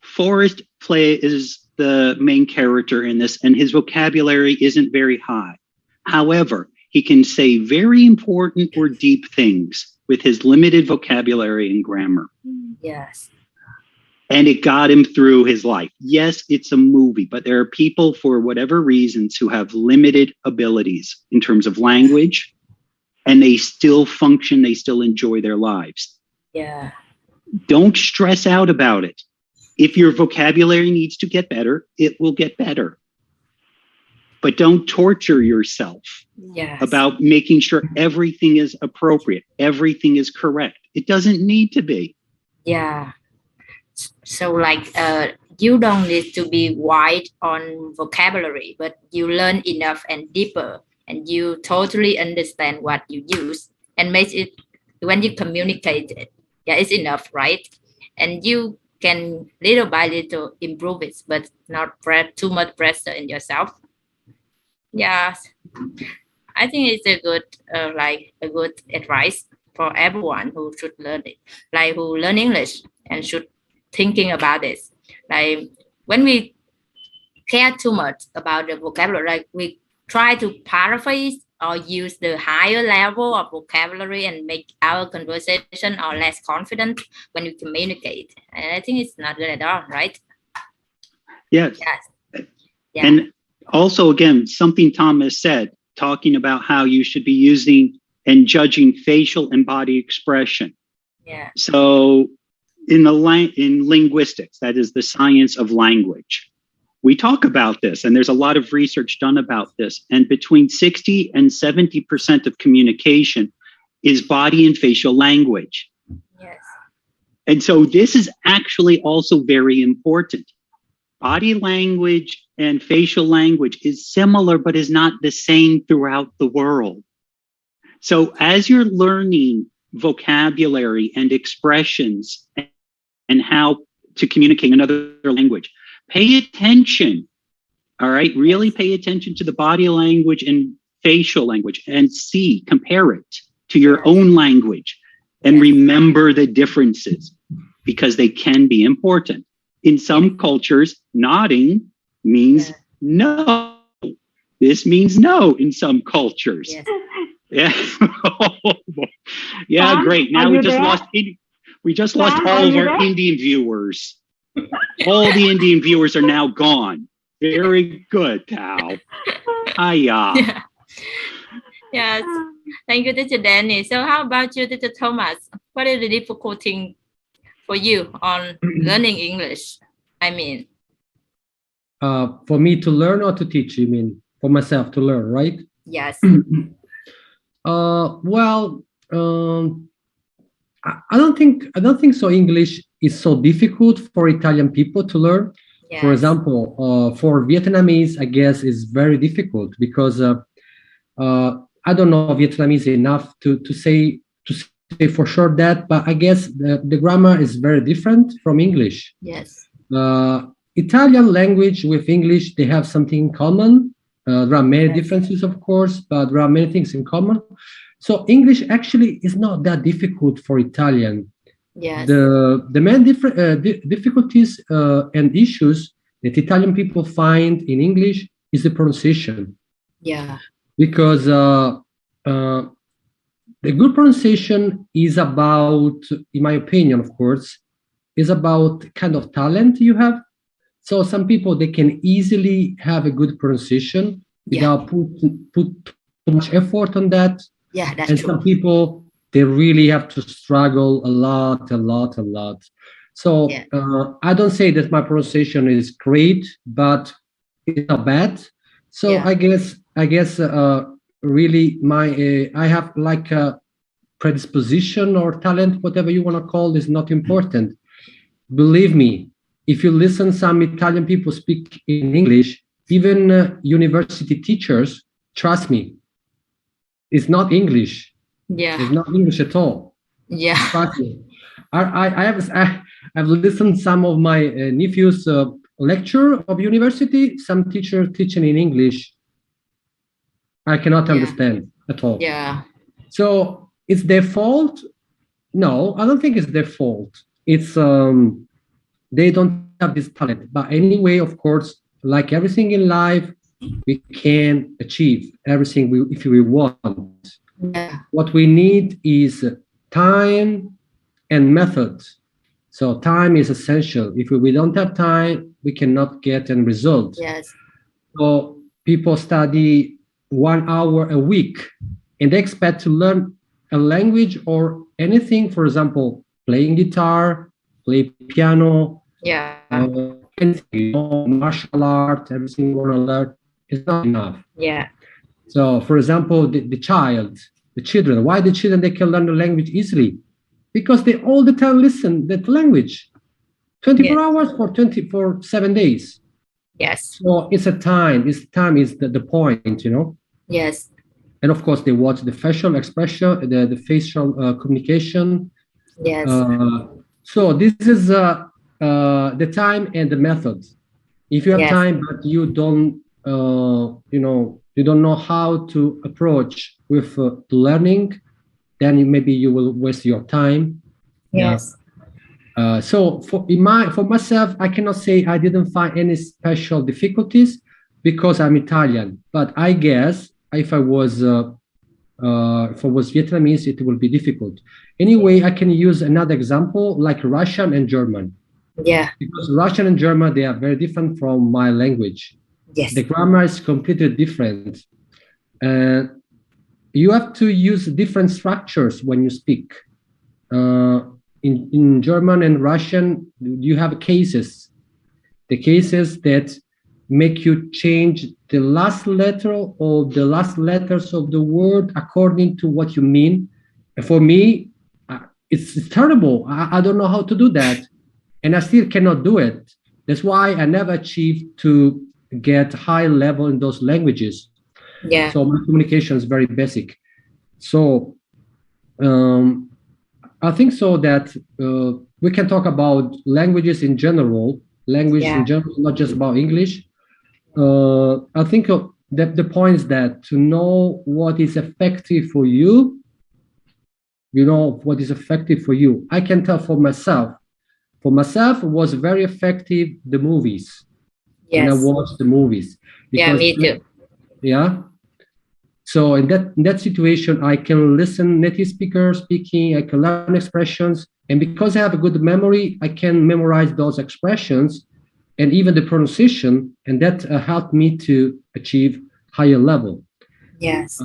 Forrest is the main character in this, and his vocabulary isn't very high. However, he can say very important or deep things with his limited vocabulary and grammar. Yes. And it got him through his life. Yes, it's a movie, but there are people for whatever reasons who have limited abilities in terms of language, and they still function, they still enjoy their lives. Yeah. Don't stress out about it. If your vocabulary needs to get better, it will get better. But don't torture yourself about making sure everything is appropriate, everything is correct. It doesn't need to be. Yeah. So like you don't need to be wide on vocabulary, but you learn enough and deeper, and you totally understand what you use and makes it when you communicate it. Yeah, it's enough, right? And you can little by little improve it, but not put too much pressure in yourself. Yeah, I think it's a good a good advice for everyone who should learn it, like who learn English and should thinking about this. Like when we care too much about the vocabulary, like we try to paraphrase or use the higher level of vocabulary and make our conversation or less confident when we communicate. And I think it's not good at all, right? Yes. Yeah. And also, again, something Thomas said, talking about how you should be using and judging facial and body expression. Yeah. So in linguistics, that is the science of language, we talk about this, and there's a lot of research done about this. And between 60 and 70% of communication is body and facial language. Yes. And so this is actually also very important. Body language and facial language is similar, but is not the same throughout the world. So as you're learning vocabulary and expressions and how to communicate in another language, pay attention. All right. Really pay attention to the body language and facial language and compare it to your own language and remember the differences because they can be important. In some cultures, nodding means no. This means no in some cultures. Yes. Yeah. Yeah, great. Now we just lost all of our there? Indian viewers. All the Indian viewers are now gone. Very good, Tao. Hiya. Yeah. Yes. Thank you, Teacher Denny. So how about you, Teacher Thomas? What is the difficult thing for you on learning English? I mean, For me to learn or to teach, you mean? For myself to learn, right? yes. I don't think so. English is so difficult for Italian people to learn. Yes. For example, for Vietnamese, I guess is very difficult because I don't know Vietnamese enough to say for sure that, but I guess the grammar is very different from English. Yes. Italian language with English, they have something in common. There are many differences, of course, but there are many things in common. So English actually is not that difficult for Italian. Yes. The main difficulties and issues that Italian people find in English is the pronunciation. Yeah. Because the good pronunciation is about, in my opinion, of course, is about kind of talent you have. So some people, they can easily have a good pronunciation without put too much effort on that. Yeah, that's And true. some people, they really have to struggle a lot. So I don't say that my pronunciation is great, but it's not bad. So I guess really I have like a predisposition or talent, whatever you want to call, is not important. Believe me, if you listen some Italian people speak in English, even university teachers, trust me, it's not English. Yeah. It's not English at all. Yeah. Trust me. I've listened some of my nephews' lecture of university. Some teacher teaching in English, I cannot understand at all. Yeah. So it's their fault? No, I don't think it's their fault. It's they don't have this talent. But anyway, of course, like everything in life, we can achieve everything if we want. Yeah. What we need is time and method. So time is essential. If we don't have time, we cannot get a result. Yes. So people study 1 hour a week and they expect to learn a language or anything, for example, playing guitar, play piano, anything, martial art, everything you want to learn is not enough. Yeah. So, for example, the children, why the children, they can learn the language easily? Because they all the time listen that language, 24 hours for 7 days. Yes. So it's a time. Time is the point, you know. Yes. And of course, they watch the facial expression, the facial communication. Yes. So this is the time and the method. If you have time, but you don't, you don't know how to approach with learning, then maybe you will waste your time. Yes. So for myself, I cannot say I didn't find any special difficulties because I'm Italian. But I guess if I was Vietnamese, it will be difficult. Anyway, I can use another example like Russian and German. Yeah. Because Russian and German, they are very different from my language. Yes. The grammar is completely different. You have to use different structures when you speak. In German and Russian, you have cases. The cases that make you change the last letter or the last letters of the word according to what you mean. And for me, it's terrible. I don't know how to do that. And I still cannot do it. That's why I never achieved to get high level in those languages. Yeah. So my communication is very basic. So I think so that we can talk about languages in general, not just about English. I think that the point is that to know what is effective for you, what is effective for you. I can tell for myself. For myself, it was very effective, the movies. Yes. When I watched the movies. Because, me too. Yeah. So in that situation, I can listen native speakers speaking, I can learn expressions. And because I have a good memory, I can memorize those expressions and even the pronunciation. And that helped me to achieve higher level. Yes.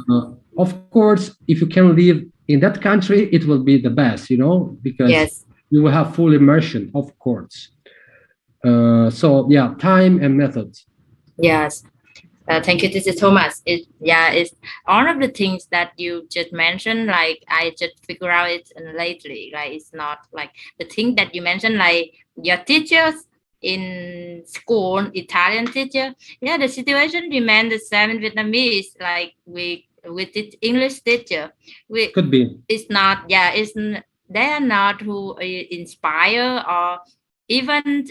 Of course, if you can live in that country, it will be the best, because you will have full immersion, of course. So yeah, time and methods. Yes. Thank you. This is Thomas. It's all of the things that you just mentioned. Like I just figure out it lately. Like it's not like the thing that you mentioned. Like your teachers in school, Italian teacher. Yeah, the situation remains the same in Vietnamese. Like with the English teacher, could be. It's not. Yeah, they are not who inspire or even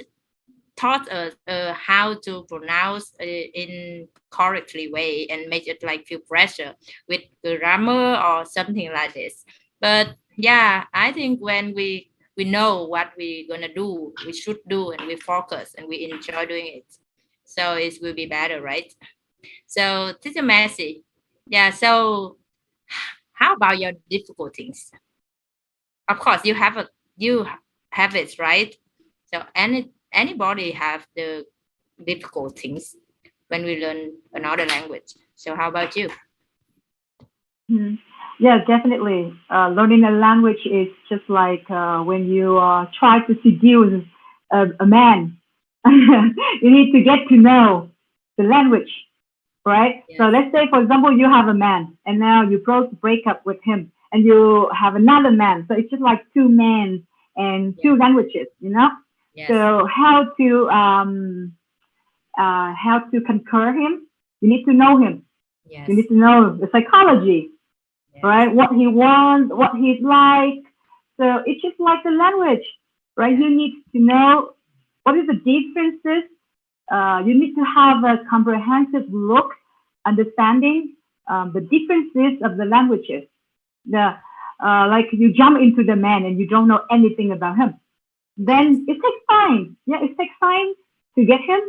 taught us how to pronounce in correctly way and make it like feel pressure with grammar or something like this. But yeah, I think when we know what we're gonna do, we should do, and we focus and we enjoy doing it, so it will be better, right? So this is messy. Yeah. So how about your difficulties? Of course, you have it, right? So anybody have the difficult things when we learn another language. So how about you? Yeah, definitely. Learning a language is just like when you try to seduce a man. You need to get to know the language, right? Yes. So let's say, for example, you have a man and now you break up with him and you have another man. So it's just like two men and two languages, Yes. So how to conquer him? You need to know him. Yes. You need to know the psychology, right? What he wants, what he's like. So it's just like the language, right? You need to know what is the differences. You need to have a comprehensive look, understanding the differences of the languages. Like you jump into the man and you don't know anything about him. Then it takes time. Yeah, it takes time to get him,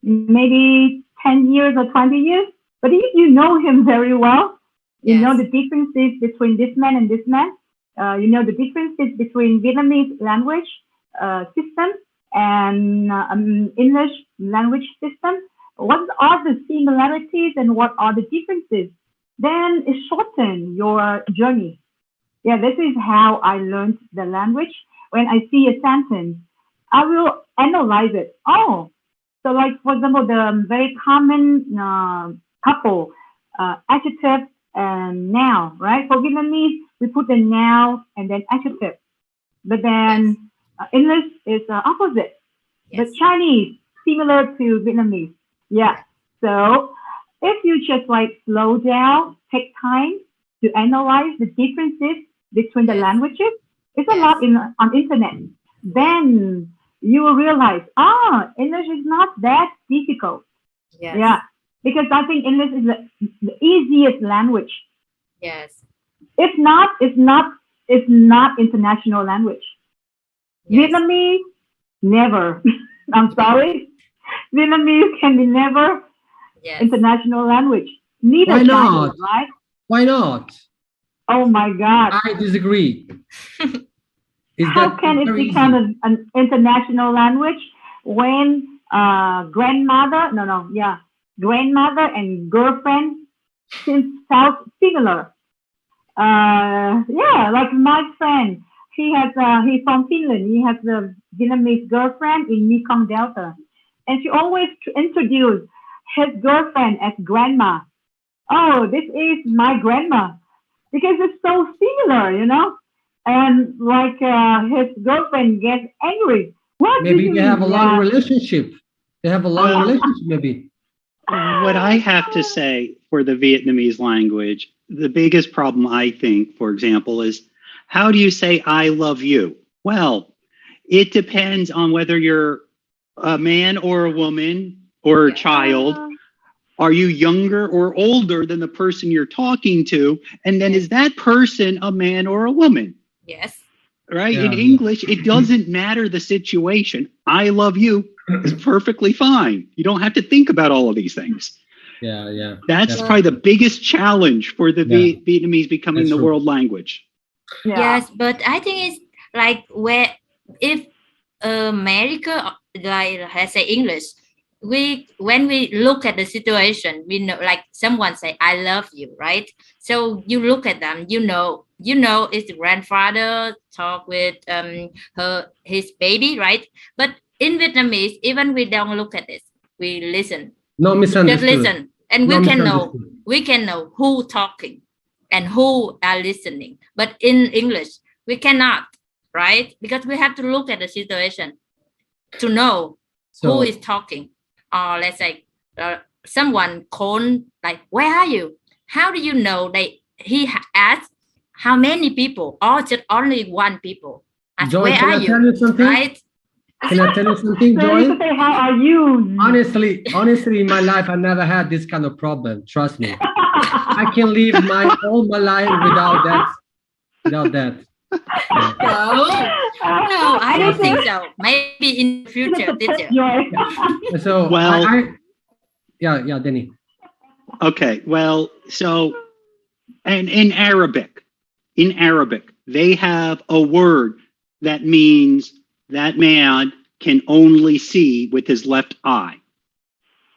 maybe 10 years or 20 years. But if you know him very well, you know the differences between this man and this man. You know the differences between Vietnamese language system and English language system. What are the similarities and what are the differences? Then it shortens your journey. Yeah, this is how I learned the language. When I see a sentence, I will analyze it. Oh, so like, for example, the very common couple, adjective and noun, right? For Vietnamese, we put the noun and then adjective. But then English is opposite. But Chinese, similar to Vietnamese. Yeah. So if you just like slow down, take time to analyze the differences between the languages, it's a lot on internet. Then you will realize, English is not that difficult. Yes. Yeah, because I think English is the easiest language. Yes. If not, it's not international language. Yes. Vietnamese, never. I'm sorry. Vietnamese can be never international language. Neither Why not? Chinese, right? Why not? Oh my God. I disagree. How can it become an international language when grandmother and girlfriend sound similar? Like my friend, he's from Finland. He has a Vietnamese girlfriend in Mekong Delta. and she always introduced his girlfriend as grandma. Oh, this is my grandma, because it's so similar, you know. And like his girlfriend gets angry. What? Maybe they have a long relationship. They have a long relationship, maybe. What I have to say for the Vietnamese language, the biggest problem, I think, for example, is how do you say I love you? Well, it depends on whether you're a man or a woman or a child. Are you younger or older than the person you're talking to? And then is that person a man or a woman? Yes. Right? In English, it doesn't matter the situation. I love you is perfectly fine. You don't have to think about all of these things. Yeah. That's probably the biggest challenge for the Vietnamese becoming the world language. Yeah. Yes, but I think it's like where if America, like let's say English, when we look at the situation, we know, like someone say I love you, right? So you look at them, you know it's the grandfather talk with his baby, right? But in Vietnamese, even we don't look at this, we listen. No misunderstood. Just listen, and we can know who talking and who are listening. But in English, we cannot, right? Because we have to look at the situation to know who is talking. Or let's say someone called, like, where are you? How do you know that he asked how many people or just only one people? Joy, where can are I tell you something? Right? Can I tell you something, So Joy? you say, how are you? Honestly, in my life, I never had this kind of problem. Trust me. I can live all my life without that. No, I don't think so. Maybe in the future, teacher. So, well, yeah, Denny. Okay, well, so, and in Arabic, they have a word that means that man can only see with his left eye.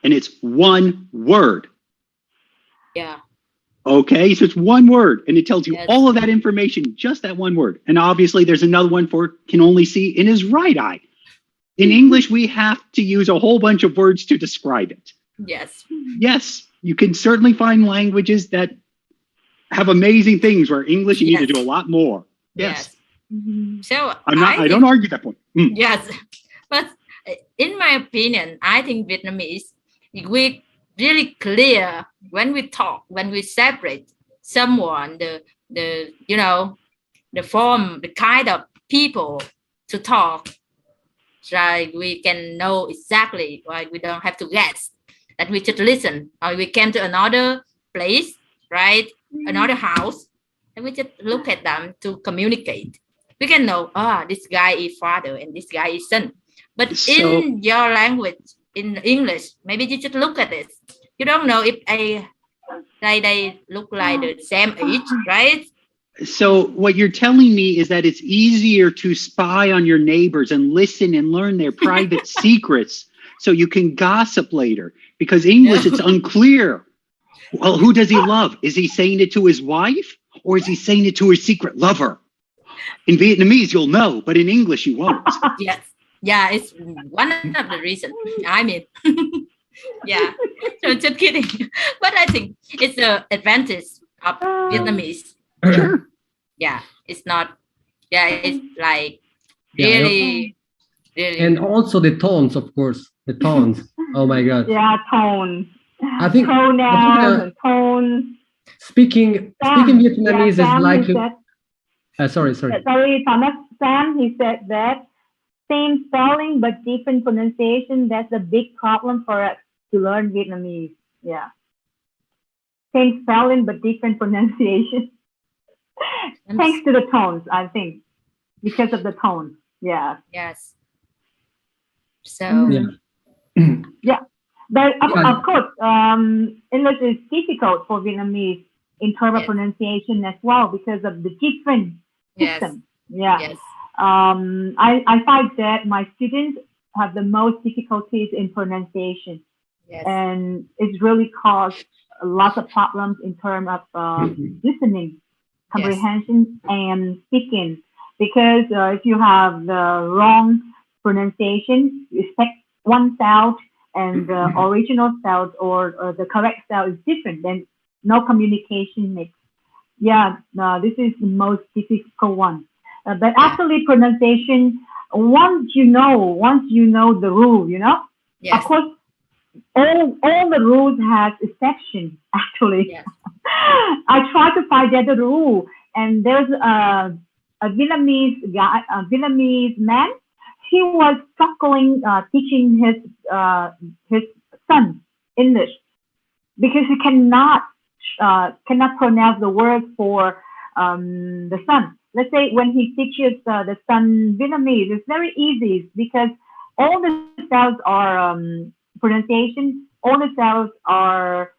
And it's one word. Yeah. Okay, so it's one word, and it tells you all of that information, just that one word. And obviously, there's another one for can only see in his right eye. In English, we have to use a whole bunch of words to describe it. Yes. Yes, you can certainly find languages that have amazing things where English you need to do a lot more. Yes. So I don't argue that point. Yes, but in my opinion, I think Vietnamese, we really clear when we talk, when we separate someone, the form, the kind of people to talk, right? We can know exactly, right? We don't have to guess, that we just listen, or we came to another place, right? Another house, and we just look at them to communicate. We can know, this guy is father and this guy is son. But in your language, in English, maybe you just look at it. You don't know if they look like the same age, right? So what you're telling me is that it's easier to spy on your neighbors and listen and learn their private secrets so you can gossip later. Because English, it's unclear. Well, who does he love? Is he saying it to his wife or is he saying it to his secret lover? In Vietnamese, you'll know, but in English, you won't. Yes. Yeah, it's one of the reasons. I mean, yeah. So just kidding. But I think it's the advantage of Vietnamese. Sure. Yeah, it's not. Yeah, it's like really. And also the tones, of course. The tones. Oh my God. Yeah, tone. I think pronouns and tone. Speaking Vietnamese is like. Sorry, Thomas. Sam, he said that same spelling but different pronunciation. That's a big problem for us to learn Vietnamese. Yeah. Same spelling but different pronunciation. Thanks to the tones, I think. Because of the tone. Yeah. Yes. So. Yeah. But of course, English is difficult for Vietnamese in terms of pronunciation as well because of the different system. Yeah. Yes. I find that my students have the most difficulties in pronunciation. Yes. And it's really caused lots of problems in terms of listening, comprehension, and speaking. Because if you have the wrong pronunciation, one sound and the original sound or the correct sound is different, then no communication makes. Yeah, no, this is the most difficult one. But actually, pronunciation. Once you know the rule, Yes. Of course, all the rules has exceptions. Actually, Yes. I try to find the rule, and there's a Vietnamese guy, a Vietnamese man. He was struggling teaching his son English because he cannot pronounce the word for the son. Let's say when he teaches the son Vietnamese, it's very easy because all the sounds are pronunciation. All the sounds are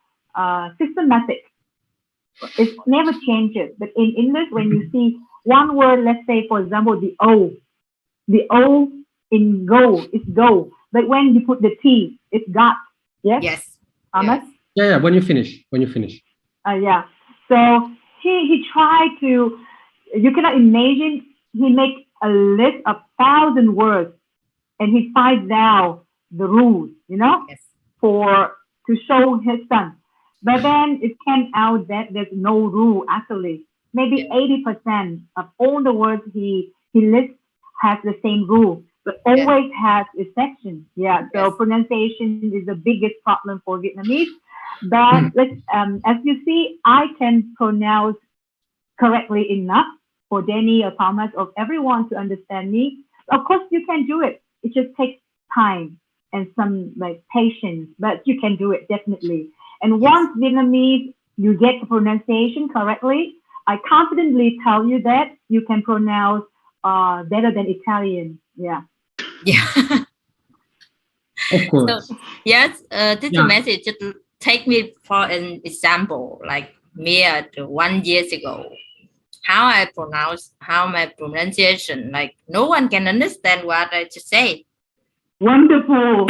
systematic. It never changes. But in English, when you see one word, let's say for example the O in go is go. But when you put the T, it's got. Yes. Yes. Thomas? Yeah. When you finish. Yeah. So he tried to. You cannot imagine. He makes a list of 1,000 words, and he finds out the rules. Yes. To show his son. But then it came out that there's no rule actually. Maybe 80% of all the words he lists has the same rule, but always has exceptions. Yeah. So pronunciation is the biggest problem for Vietnamese. But as you see, I can pronounce correctly enough for Denny or Thomas or everyone to understand me. Of course, you can do it. It just takes time and some patience, but you can do it definitely. And once Vietnamese, you get the pronunciation correctly, I confidently tell you that you can pronounce better than Italian. Yeah. Yeah. Of course. So, yes, this message just take me for an example, like me 1 year ago. How my pronunciation, like no one can understand what I just say. Wonderful.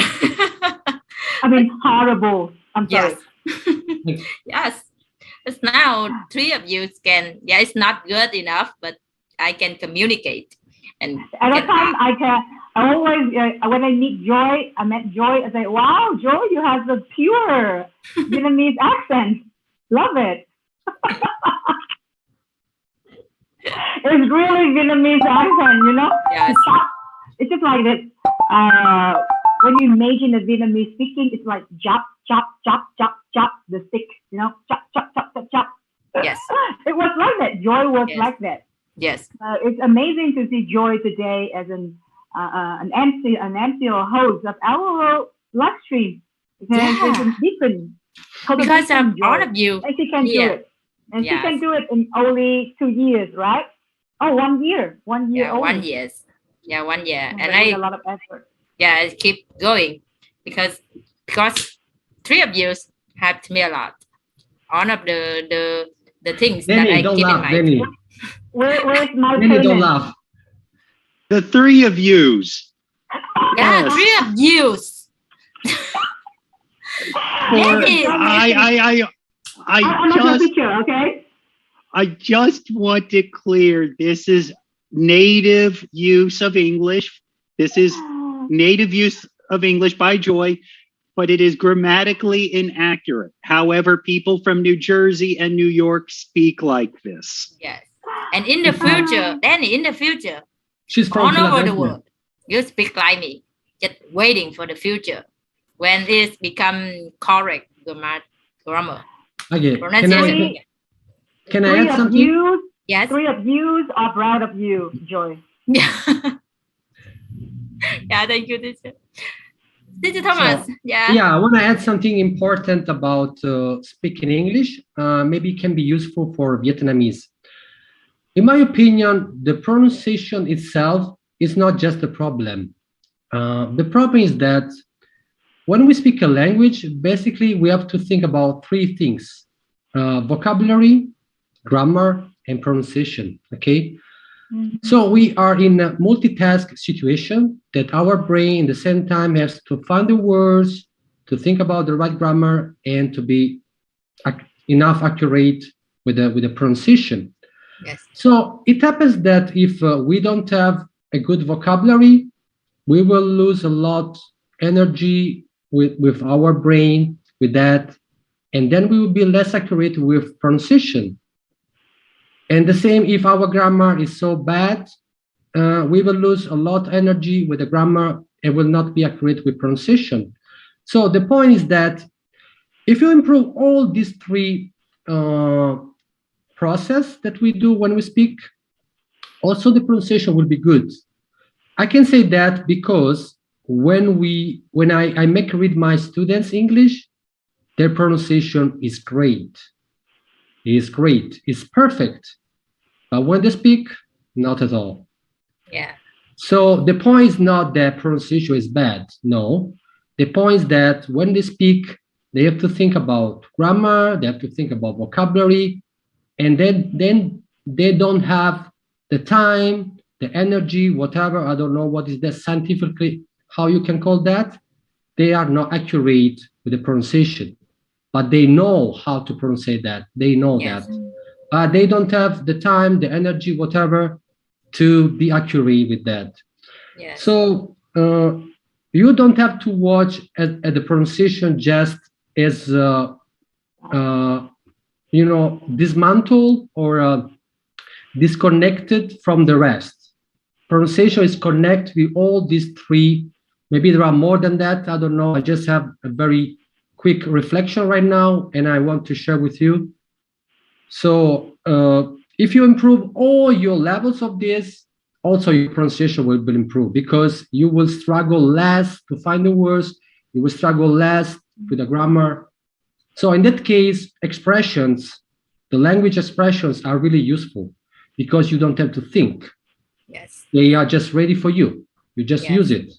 I mean, horrible. I'm sorry. Yes. Yes. But now 3 of you can. Yeah, it's not good enough, but I can communicate. And at that time, I always when I meet Joy, I met Joy. I say, "Wow, Joy, you have the pure Vietnamese accent. Love it." It's really Vietnamese accent, Yes. It's just like this. When you imagine a Vietnamese speaking, it's like chop, chop, chop, chop, chop, the stick, chop, chop, chop, chop, chop. Yes. It was like that. Joy was like that. Yes. It's amazing to see Joy today as an MC or host of our live stream. It's a different. Because all of you. And she can do it. And she can do it in only 2 years, right? Oh, 1 year. 1 year only. 1 year. Yeah, 1 year. And I a lot of effort. Yeah, I keep going because 3 of you helped me a lot. All of the things Denny, that I don't keep laugh, in mind. Denny. Where's my Denny, payment? don't laugh. The 3 of yous. Yeah, Yes. 3 of you. I'm a teacher, okay? I just want to clear, this is native use of English. This is native use of English by Joy, but it is grammatically inaccurate. However, people from New Jersey and New York speak like this. Yes. And in the future, Denny, in the future, She's from all over the Philadelphia. world, you speak like me. Just waiting for the future when it's become correct grammar. Okay. Pronunciation. Can I 3 add of something? you, Yes. 3 of you are proud of you, Joy. Yeah. Yeah, thank you, teacher. Teacher Thomas. Yeah, I want to add something important about speaking English. Maybe it can be useful for Vietnamese. In my opinion, the pronunciation itself is not just the problem. The problem is that when we speak a language, basically we have to think about 3 things: vocabulary, grammar, and pronunciation. Okay. So we are in a multitask situation that our brain at the same time has to find the words, to think about the right grammar, and to be enough accurate with the pronunciation. Yes. So it happens that if we don't have a good vocabulary, we will lose a lot energy with our brain, with that, and then we will be less accurate with pronunciation. And the same, if our grammar is so bad, we will lose a lot of energy with the grammar and will not be accurate with pronunciation. So the point is that if you improve all these three process that we do when we speak, also the pronunciation will be good. I can say that because when I make read my students English, their pronunciation is great. Is great. It's perfect. But when they speak, not at all. Yeah. So the point is not that pronunciation is bad. No. The point is that when they speak, they have to think about grammar, they have to think about vocabulary, and then they don't have the time, the energy, whatever. I don't know what is that scientifically, how you can call that. They are not accurate with the pronunciation, but they know how to pronounce that. They know that. They don't have the time, the energy, whatever, to be accurate with that. Yes. So you don't have to watch at the pronunciation just as dismantled or disconnected from the rest. Pronunciation is connected with all these three. Maybe there are more than that. I don't know. I just have a very quick reflection right now, and I want to share with you. So if you improve all your levels of this, also your pronunciation will be improved, because you will struggle less to find the words. You will struggle less with the grammar. So in that case, expressions, the language expressions are really useful because you don't have to think. Yes. They are just ready for you. You just use it.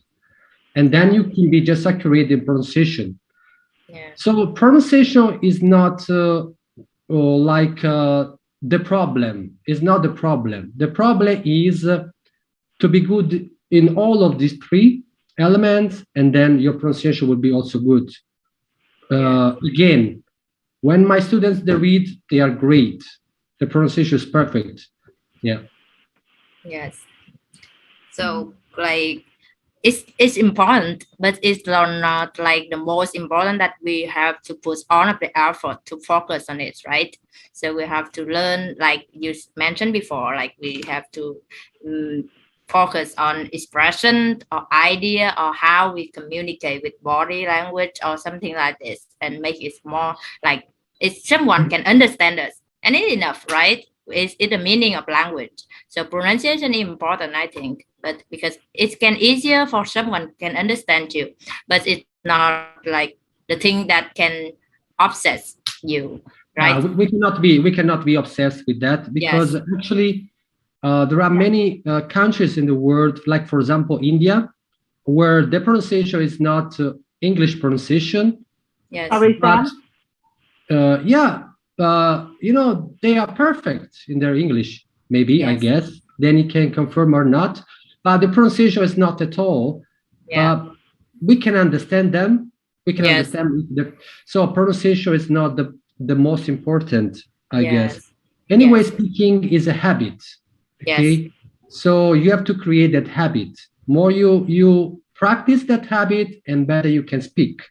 And then you can be just accurate in pronunciation. Yeah. So pronunciation is not like the problem. It's not the problem. The problem is to be good in all of these three elements, and then your pronunciation will be also good. Again, when my students, they read, they are great. The pronunciation is perfect. Yeah. Yes. So like it's important, but it's not like the most important that we have to put all of the effort to focus on it, right? So we have to learn, like you mentioned before, like we have to focus on expression or idea or how we communicate with body language or something like this, and make it more like if someone can understand us, and it's enough, right? It's the meaning of language. So pronunciation is important, I think, but because it can easier for someone can understand you, but it's not like the thing that can obsess you, right? We cannot be obsessed with that, because actually there are many countries in the world, like for example India, where the pronunciation is not English pronunciation. Yes. Are we from? They are perfect in their English, maybe, I guess. Denny can confirm or not. But the pronunciation is not at all. We can understand them. We can understand. So pronunciation is not the most important, I guess. Anyway, speaking is a habit. Okay. So you have to create that habit. More you practice that habit, and better you can speak.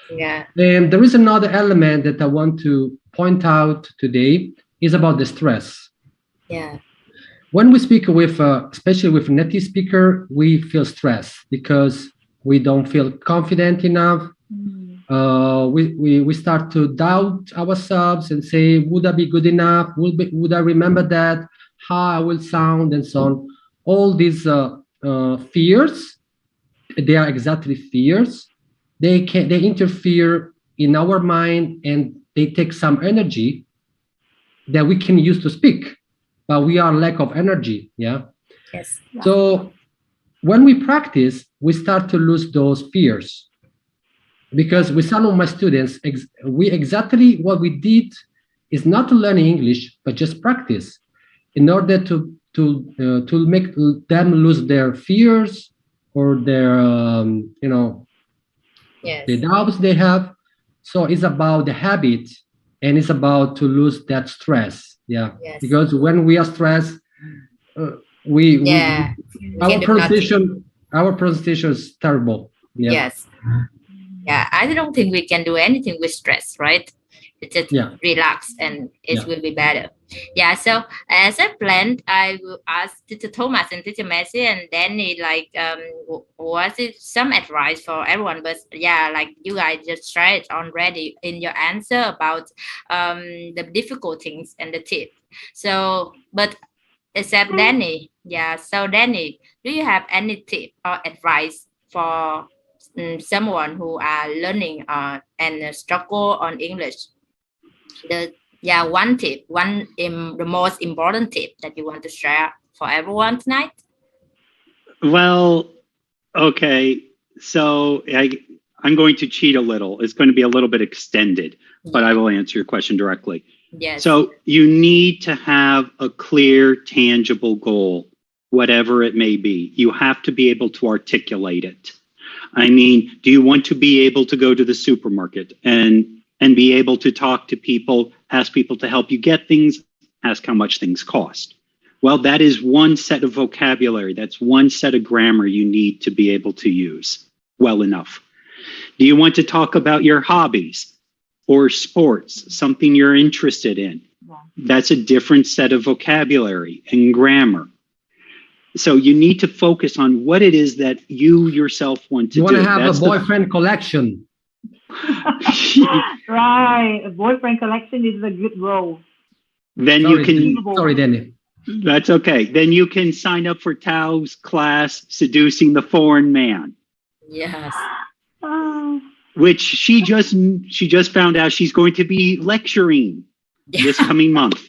And there is another element that I want to point out today, is about the stress. When we speak with, especially with a native speaker, we feel stress because we don't feel confident enough. We start to doubt ourselves and say, would I be good enough? Would I remember that? How I will sound, and so on. All these fears, they are exactly fears. They interfere in our mind, and they take some energy that we can use to speak, but we are lack of energy. So when we practice, we start to lose those fears, because with some of my students, exactly what we did is not to learn English, but just practice in order to make them lose their fears or their the doubts they have. So it's about the habit, and it's about to lose that stress. Because when we are stressed, our pronunciation is terrible. Yeah. Yes. Yeah, I don't think we can do anything with stress, right? It's just relax and it will be better. Yeah, so as I planned, I will ask Teacher Thomas and Teacher Messi and Danny, like, was it some advice for everyone? But yeah, like you guys just shared already in your answer about the difficult things and the tip. So, but except Danny, yeah. So Danny, do you have any tip or advice for someone who are learning and struggle on English? One tip, the most important tip that you want to share for everyone tonight. Well, okay, so I'm going to cheat a little. It's going to be a little bit extended, but I will answer your question directly. Yes. So you need to have a clear, tangible goal, whatever it may be. You have to be able to articulate it. I mean, do you want to be able to go to the supermarket and be able to talk to people, ask people to help you get things, ask how much things cost? Well, that is one set of vocabulary. That's one set of grammar you need to be able to use well enough. Do you want to talk about your hobbies or sports, something you're interested in? That's a different set of vocabulary and grammar. So you need to focus on what it is that you yourself want to do. You want to have a boyfriend collection. Right. A boyfriend collection is a good role. Then Sorry, you can... Sorry, Denny. That's okay. Then you can sign up for Tao's class, Seducing the Foreign Man. Yes. Which she just found out she's going to be lecturing this coming month.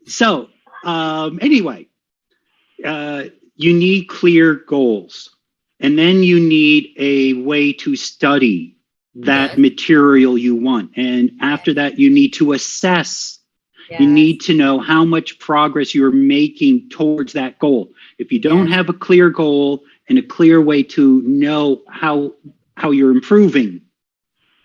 So anyway, you need clear goals. And then you need a way to study that material you want. And after that, you need to assess. You need to know how much progress you're making towards that goal. If you don't have a clear goal and a clear way to know how you're improving,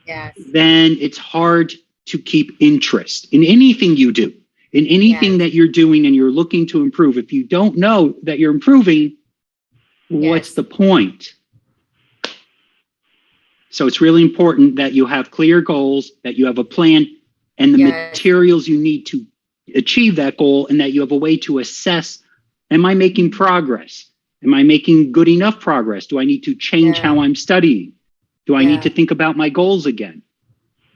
then it's hard to keep interest in anything you do, in anything that you're doing and you're looking to improve. If you don't know that you're improving, what's the point? So it's really important that you have clear goals, that you have a plan and the materials you need to achieve that goal, and that you have a way to assess, am I making progress? Am I making good enough progress? Do I need to change how I'm studying? Do I need to think about my goals again?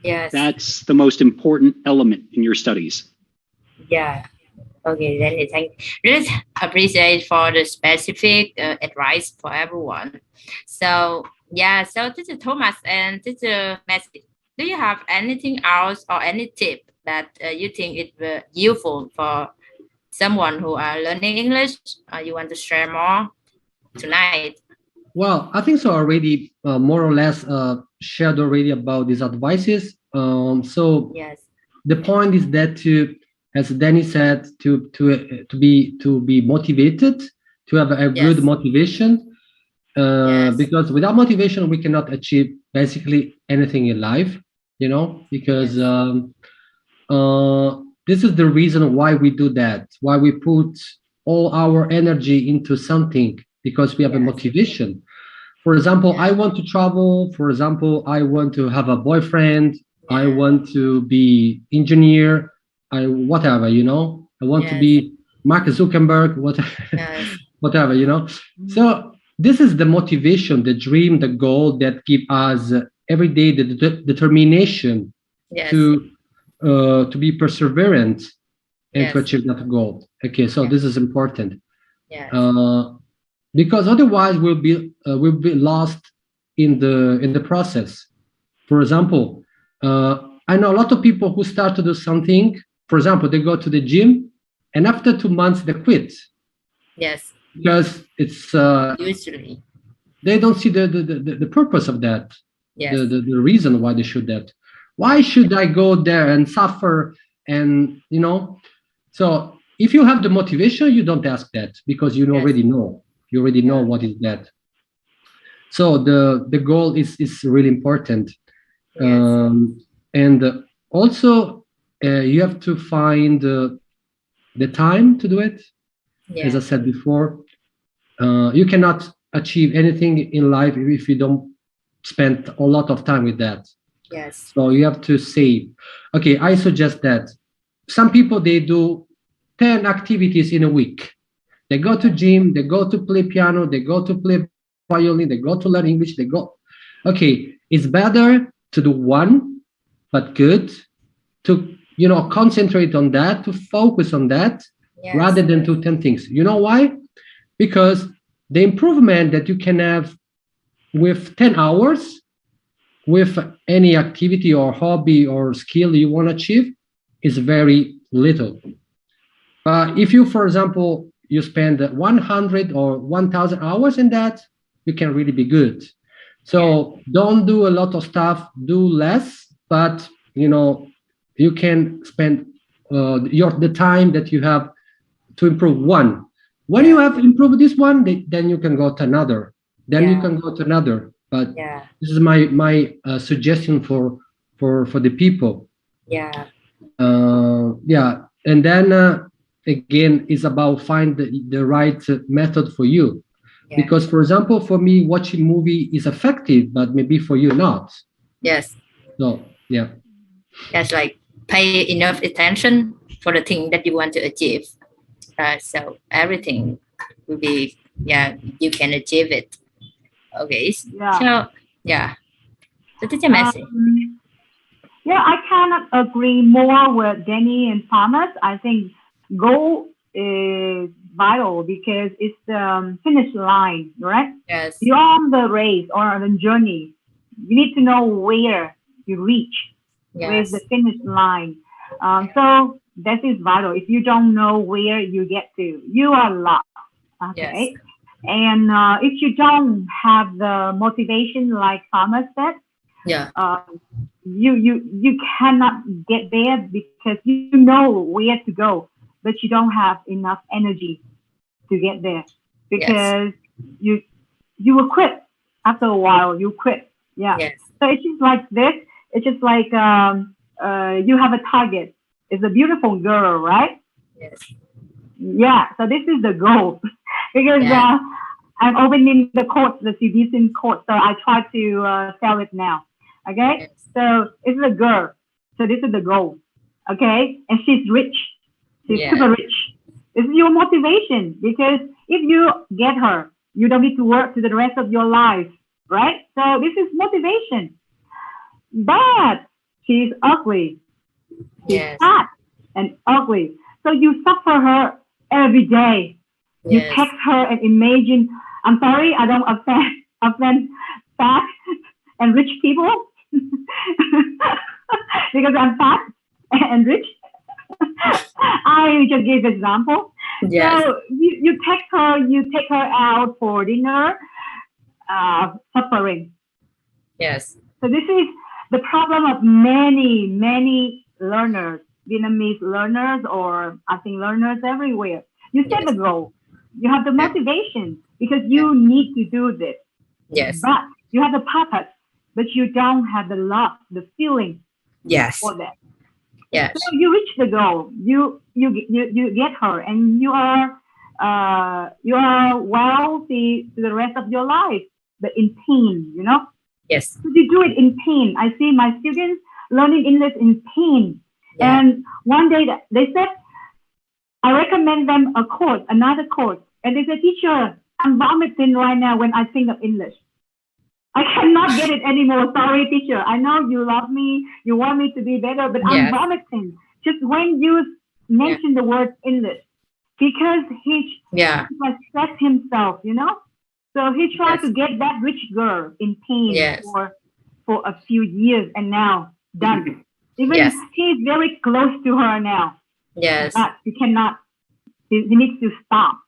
Yes. That's the most important element in your studies. Yeah. Okay, then really appreciate for the specific advice for everyone. So so Teacher Thomas and Teacher Messi, do you have anything else or any tip that you think it useful for someone who are learning English? You want to share more tonight? Well, I think so already, more or less shared already about these advices. So the point is that as Denny said, to be motivated, to have a good motivation, because without motivation we cannot achieve basically anything in life, you know, because this is the reason why we do that, why we put all our energy into something, because we have a motivation. For example, I want to travel. For example, I want to have a boyfriend. I want to be engineer. Whatever, you know. I want to be Mark Zuckerberg. Whatever, you know. So this is the motivation, the dream, the goal that give us every day the determination to be perseverant and to achieve that goal. Okay, so this is important. Because otherwise we'll be lost in the process. For example, I know a lot of people who start to do something. For example, they go to the gym, and after 2 months they quit. Yes. Because it's usually they don't see the purpose of that. The reason why they should that. Why should I go there and suffer? And you know, so if you have the motivation, you don't ask that, because you already know. You already know what is that. So the goal is really important. And also you have to find the time to do it. As I said before, you cannot achieve anything in life if you don't spend a lot of time with that. Yes. So you have to save. Okay, I suggest that some people, they do 10 activities in a week. They go to gym, they go to play piano, they go to play violin, they go to learn English, they go. Okay, it's better to do one, but good, to, you know, concentrate on that, to focus on that, rather than do 10 things. You know why? Because the improvement that you can have with 10 hours, with any activity or hobby or skill you want to achieve, is very little. If you, for example, you spend 100 or 1,000 hours in that, you can really be good. So don't do a lot of stuff, do less, but, you know, you can spend the time that you have to improve one. When you have improved this one, then you can go to another. Then you can go to another. But this is my suggestion for the people. And then again, it's about find the right method for you. Because, for example, for me, watching movie is effective, but maybe for you not. So That's like pay enough attention for the thing that you want to achieve. So everything will be, you can achieve it. Okay. So teacher Messi. I cannot agree more with Denny and Thomas. I think goal is vital because it's the finish line, right? Yes. You're on the race or on the journey. You need to know where you reach. Where's the finish line? So that is vital. If you don't know where you get to, you are lost. Okay. And if you don't have the motivation, like Thomas said, you cannot get there because you know where to go, but you don't have enough energy to get there because you will quit after a while. You quit. So it's just like this. It's just like you have a target. It's a beautiful girl, right? So this is the goal because I'm opening the court, the CBC court, so I try to sell it now. Okay, so it's a girl. So this is the goal. Okay, and she's rich. She's super rich. It's your motivation because if you get her, you don't need to work to the rest of your life, right? So this is motivation. But she's ugly. She's fat and ugly. So you suffer her every day. You text her and imagine. I'm sorry, I don't offend fat and rich people because I'm fat and rich. I just gave an example. So you text her, you take her out for dinner, suffering. So this is the problem of many learners, Vietnamese learners, or I think learners everywhere. You set the goal. You have the motivation because you need to do this. But you have the purpose, but you don't have the love, the feeling for that. So you reach the goal. You get her, and you are wealthy to the rest of your life, but in pain, you know. So you do it in pain. I see my students learning English in pain. And one day they said, I recommend them a course, another course. And they said, teacher, I'm vomiting right now when I think of English. I cannot get it anymore. Sorry, teacher. I know you love me. You want me to be better, but I'm vomiting. Just when you mention the word English. Because he stressed himself, you know. So he tried to get that rich girl in pain for a few years, and now done. Even he's very close to her now. But he cannot. He needs to stop.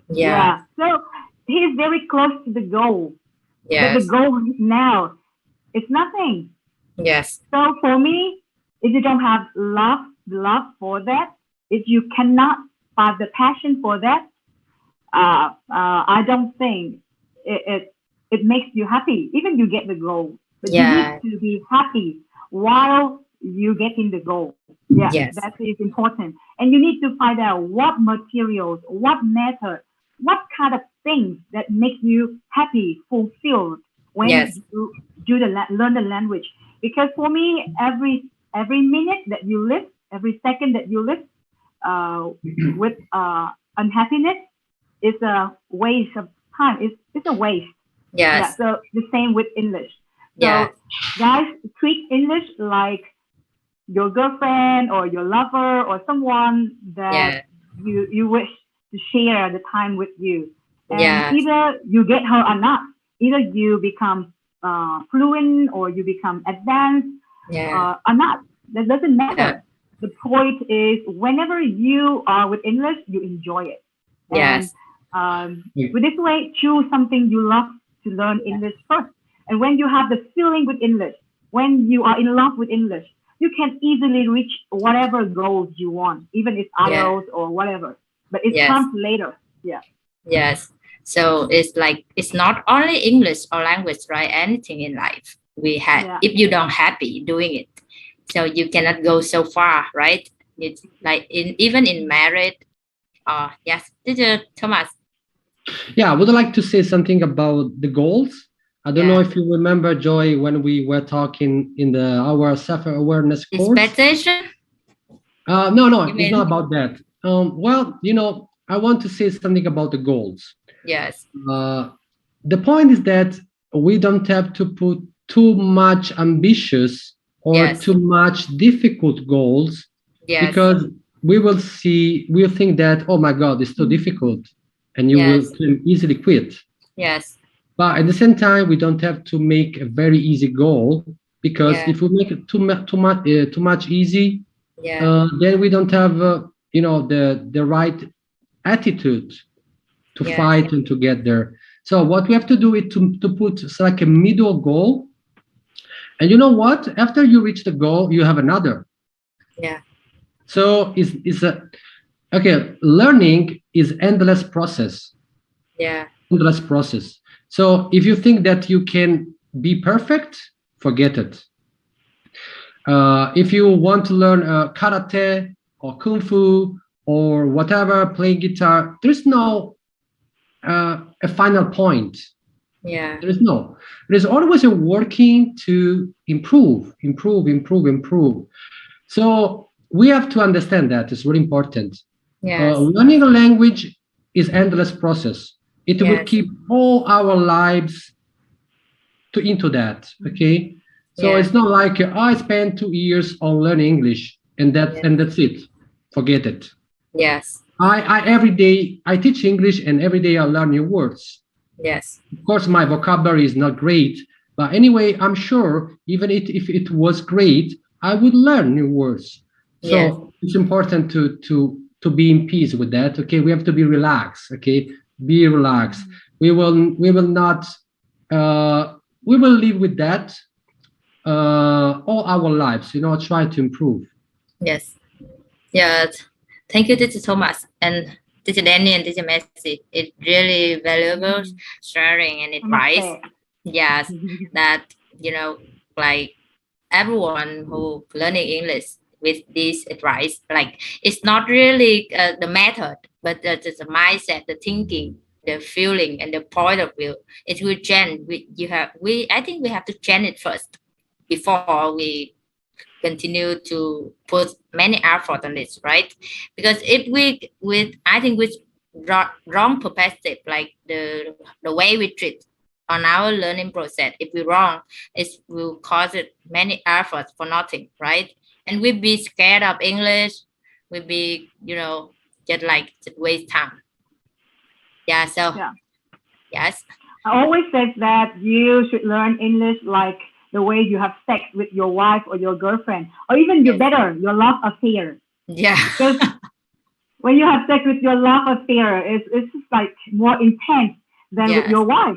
So he's very close to the goal. But the goal now is nothing. So for me, if you don't have love for that, if you cannot find the passion for that, I don't think it makes you happy. Even you get the goal, but you need to be happy while you getting the goal. That is important. And you need to find out what materials, what method, what kind of things that make you happy, fulfilled when you do learn the language. Because for me, every minute that you live, every second that you live with unhappiness is a waste of time. It's a waste. Yes. Yeah. So the same with English. So guys, treat English like your girlfriend or your lover or someone that you wish to share the time with you. And either you get her or not. Either you become fluent or you become advanced or not. That doesn't matter. The point is, whenever you are with English, you enjoy it. Yes. And with this way, choose something you love to learn English first. And when you have the feeling with English, when you are in love with English, you can easily reach whatever goals you want, even if IELTS or whatever. But it comes later. Yeah. Yes. So it's like, it's not only English or language, right? Anything in life we have, if you don't happy doing it, so you cannot go so far, right? It's like even in marriage. Yes, Teacher Thomas. Yeah, I would like to say something about the goals. I don't know if you remember, Joy, when we were talking in our self-awareness course. Expectation? No, it's not about that. Well, I want to say something about the goals. Yes. The point is that we don't have to put too much ambitious or too much difficult goals, because we'll think that, oh my God, it's too difficult, and you will easily quit. Yes. But at the same time, we don't have to make a very easy goal, because if we make it too much easy, then we don't have the right attitude to fight and to get there. So what we have to do is to put like a middle goal. And you know what? After you reach the goal, you have another. Yeah. So learning is endless process. Yeah. Endless process. So if you think that you can be perfect, forget it. If you want to learn karate or kung fu or whatever, playing guitar, there's no a final point. Yeah. There's always a working to improve. So we have to understand that it's really important. Yes. Learning a language is endless process. It will keep all our lives into that. Okay. So it's not like I spent 2 years on learning English and that's it. Forget it. Yes. I every day I teach English, and every day I learn new words. Yes. Of course, my vocabulary is not great, but anyway, I'm sure even if it was great, I would learn new words. So it's important to be in peace with that. Okay, we have to be relaxed. Okay, be relaxed. We will not. We will live with that all our lives. Try to improve. Yes. Yes. Thank you, Teacher Thomas and Teacher Denny and Teacher Messi. It's really valuable sharing and advice. Yes, that like everyone who learning English with this advice, like it's not really the method, but it's the mindset, the thinking, the feeling, and the point of view. It will change. I think we have to change it first before we continue to put many effort on this, right? Because if with wrong perspective, like the way we treat on our learning process, if we wrong, it will cause it many efforts for nothing, right? And we be scared of English, we be just waste time. Yes. I always say that you should learn English like the way you have sex with your wife or your girlfriend, or even your love affair. Yeah. Because when you have sex with your love affair, it's just like more intense than with your wife.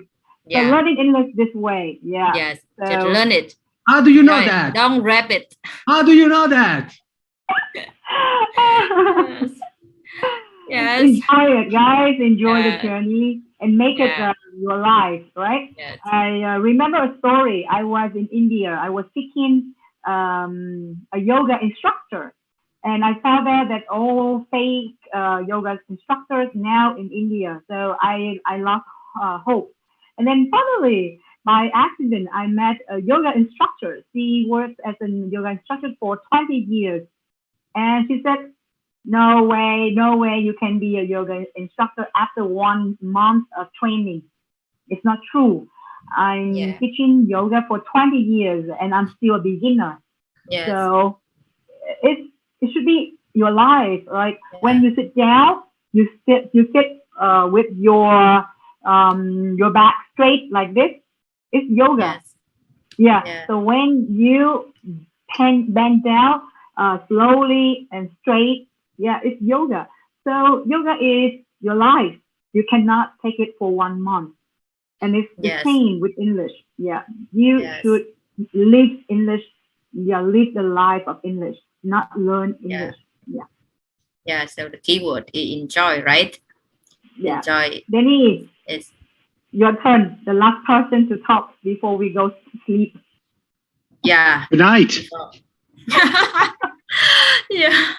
So learning English this way. Yeah. Yes. So, just learn it. How do you know that? Don't wrap it. How do you know that? Yes. Enjoy it, guys. Enjoy the journey and make it your life, right? Yes. I remember a story. I was in India. I was seeking a yoga instructor, and I found out that all fake yoga instructors now in India. So I lost hope. And then finally, by accident, I met a yoga instructor. She worked as a yoga instructor for 20 years. And she said, no way you can be a yoga instructor after 1 month of training. It's not true. I'm teaching yoga for 20 years and I'm still a beginner. Yes. So it should be your life. Like when you sit down, you sit with your back straight like this. It's yoga. Yes. Yeah. So when you bend down slowly and straight, it's yoga. So yoga is your life. You cannot take it for 1 month. And it's the same with English. Yeah. You should live English. Live the life of English, not learn English. Yeah. So the key word is enjoy, right? Yeah. Enjoy. Denny, it's your turn. The last person to talk before we go to sleep. Yeah. Good night. Yeah.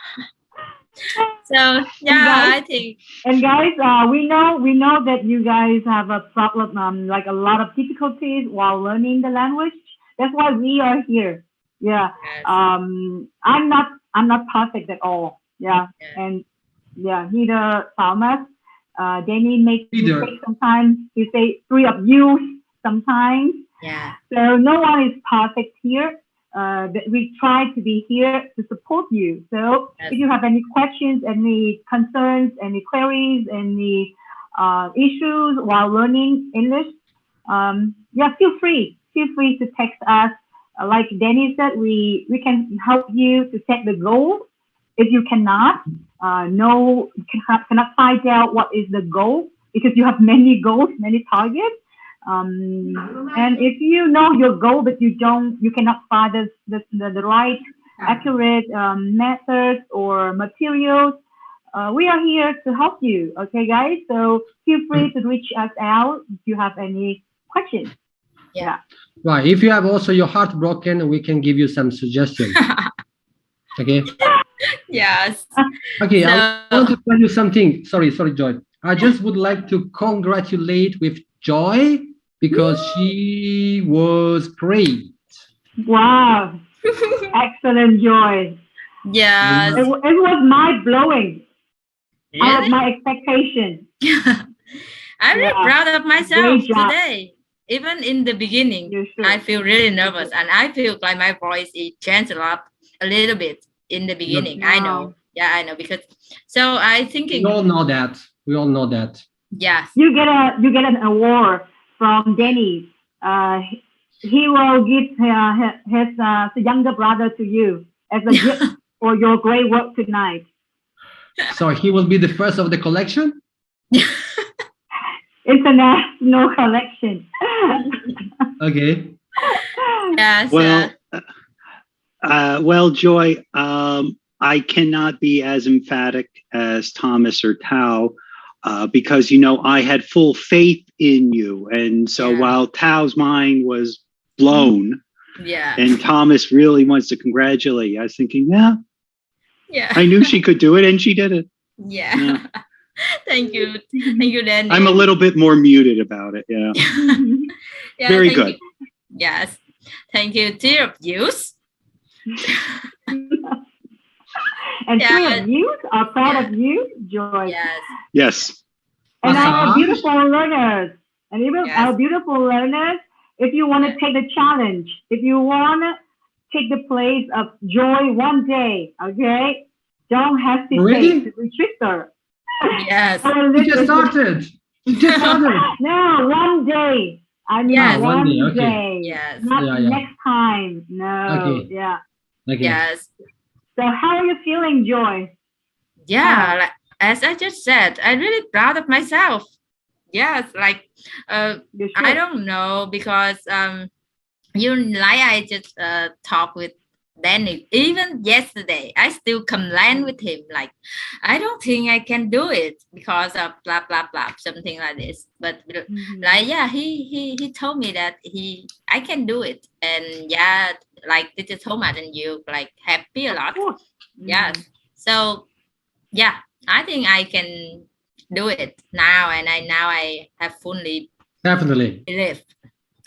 So I think. And guys, we know that you guys have a problem, like a lot of difficulties while learning the language. That's why we are here. Yeah. Yes. I'm not perfect at all. Yeah. And neither Thomas. Denny makes mistakes sometimes. He say 3 of you sometimes. Yeah. So no one is perfect here. But we try to be here to support you. So if you have any questions, any concerns, any queries, any issues while learning English, feel free to text us. Like Denny said, we can help you to set the goal. If you cannot find out what is the goal, because you have many goals, many targets. And if you know your goal, but you cannot find the right accurate methods or materials, we are here to help you. Okay, guys. So feel free to reach us out if you have any questions. Yeah. Right. If you have also your heart broken, we can give you some suggestions. Okay. Yes. Okay. I want to tell you something. Sorry, Joy. I just would like to congratulate with Joy because she was great. Wow. Excellent, Joy. Yes. It was mind-blowing. Really? I had my expectation. I'm really proud of myself today. Even in the beginning, I feel really nervous and I feel like my voice is changed a little bit in the beginning. I know. Yeah, I know because so I thinking we all know that. Yes. You get an award from Denny. He will give his younger brother to you as a gift for your great work tonight. So he will be the first of the collection? International collection. Okay. Yes. Well, Joy, I cannot be as emphatic as Thomas or Tao because, I had full faith in you. And so while Tao's mind was blown and Thomas really wants to congratulate you, I was thinking, I knew she could do it and she did it. Yeah. Thank you, Denny. I'm a little bit more muted about it. Yeah. Very good. You. Yes. Thank you, 3 of yous. And 3 of you are proud of you, Joy. Yes. And our beautiful learners. And even our beautiful learners, if you want to take the challenge, if you want to take the place of Joy one day, okay? Don't hesitate to register. Yes. You just started. No, one day. I mean, one day. Yes. Not next time. No. Okay. Yeah. Okay. Yes. So how are you feeling, Joy? Yeah, like, as I just said, I'm really proud of myself. Yes, like I don't know because I just talked with Denny. Even yesterday, I still complain with him. Like, I don't think I can do it because of blah blah blah, something like this. But he told me that I can do it, and like Teacher Thomas and you like happy a lot. Yeah. So I think I can do it now, and I have fully definitely believe.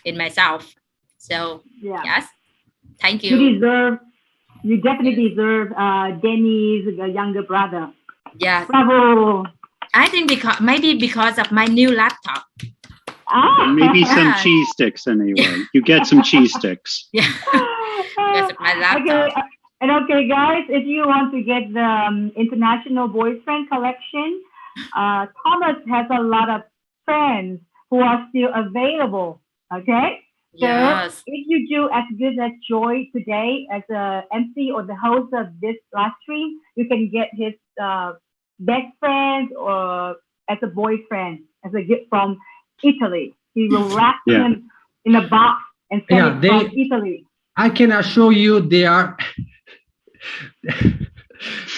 in myself. So yes, thank you. You definitely deserve Denny's younger brother. Yes. Bravo. I think because of my new laptop. Maybe some cheese sticks anyway. You get some cheese sticks. Yeah. Because of my laptop. Okay, guys, if you want to get the International Boyfriend collection, Thomas has a lot of friends who are still available. Okay? So yes. If you do as good as Joy today as a MC or the host of this live stream, you can get his best friend or as a boyfriend, as a gift from Italy. He will wrap him in a box and send it from Italy. I can assure you they are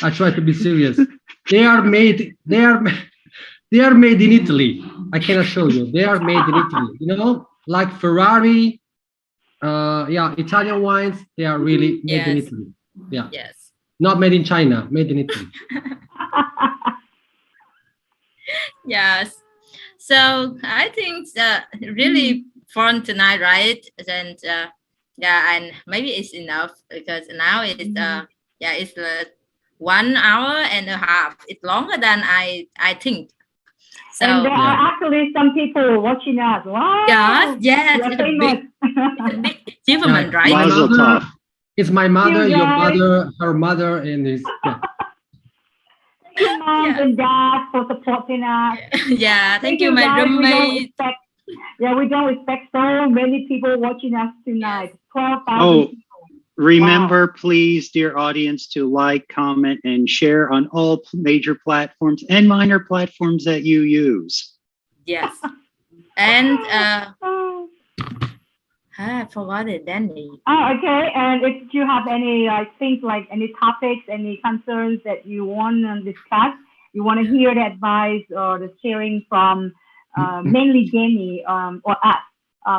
I try to be serious. They are made in Italy. I can assure you they are made in Italy. You know, like Ferrari, Italian wines, they are really made in Italy. Yeah. Yes. Not made in China, made in Italy. Yes. So I think really fun tonight, right? And and maybe it's enough because now it's it's 1 hour and a half. It's longer than I think. So and there are actually some people watching us. Wow. Yes. It's a big achievement, right? It's my mother, your mother, her mother, and his. Thank you, mom and dad, for supporting us. Thank you, my roommate. We don't expect so many people watching us tonight. 12,000 people. Remember, please, dear audience, to like, comment, and share on all major platforms and minor platforms that you use. Yes. And I forgot it, Denny. Okay. And if you have any things like any topics, any concerns that you want to discuss, you want to hear the advice or the sharing from mainly Denny or us,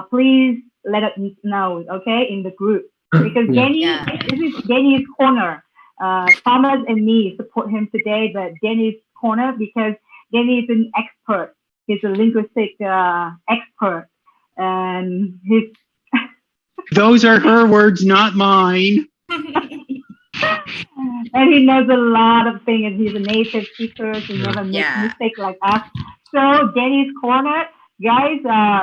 please let us know, okay, in the group. Because this is Denny's corner. Thomas and me support him today, but Denny's corner because Denny is an expert. He's a linguistic expert, and he's. Those are her words, not mine. And he knows a lot of things, and he's a native speaker. He never makes mistakes like us. So Denny's corner, guys.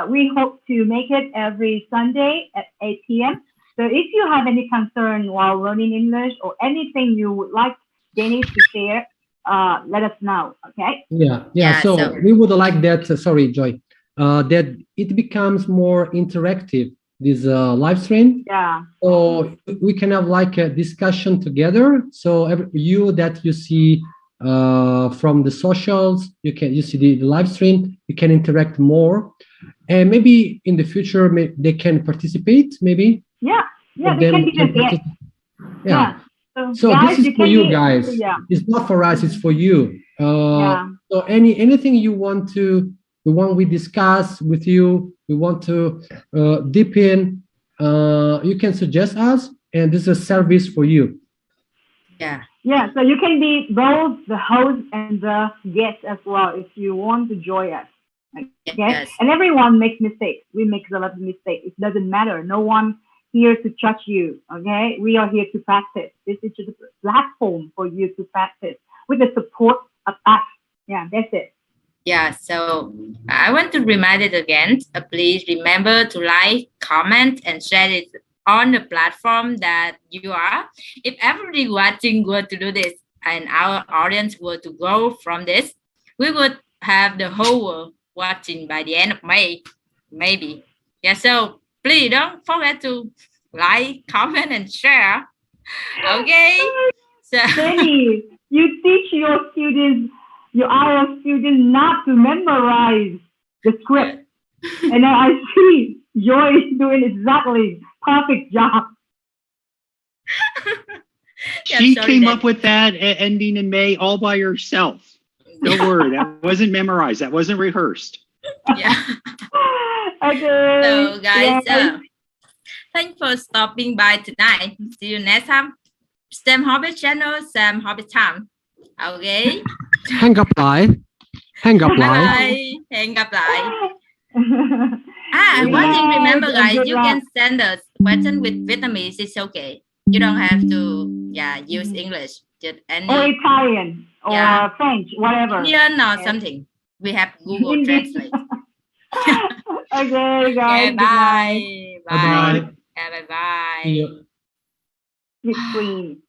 We hope to make it every Sunday at 8 p.m. So if you have any concern while learning English or anything you would like Denny to share, let us know, okay? So we would like that, sorry, Joy, that it becomes more interactive, this live stream. So we can have like a discussion together. So you see from the socials, you see the live stream, you can interact more. And maybe in the future, they can participate, maybe. They can be there. So guys, this is for you guys. It's not for us, it's for you. So anything you want we discuss with you, we want to deep in, you can suggest us, and this is a service for you. So you can be both the host and the guest as well if you want to join us. Okay? And everyone makes mistakes. We make a lot of mistakes. It doesn't matter. No one here to judge you. Okay? We are here to practice. This is just a platform for you to practice with the support of us. That's it. So I want to remind it again. Please remember to like, comment, and share it on the platform that you are. If everybody watching were to do this and our audience were to grow from this, we would have the whole world watching by the end of May, maybe. So please don't forget to like, comment, and share. Okay? So Denny, you teach your students, your IELTS students, not to memorize the script. And I see Joy is doing exactly perfect job. She came up with that ending in May all by herself. Don't worry, that wasn't memorized. That wasn't rehearsed. Okay. So guys, thanks for stopping by tonight. See you next time. Same Hobbit channel, same Hobbit time. Okay. Hẹn gặp lại. Bye bye. Hẹn gặp lại. One thing, remember, and guys, good you luck. can send us question with Vietnamese. It's okay. You don't have to, use English. Just any Or Italian or French, whatever. Indian or something. We have Google Translate. Okay, guys. Okay, good bye. night. Bye. Bye-bye. Yeah, bye. See you. Good screen.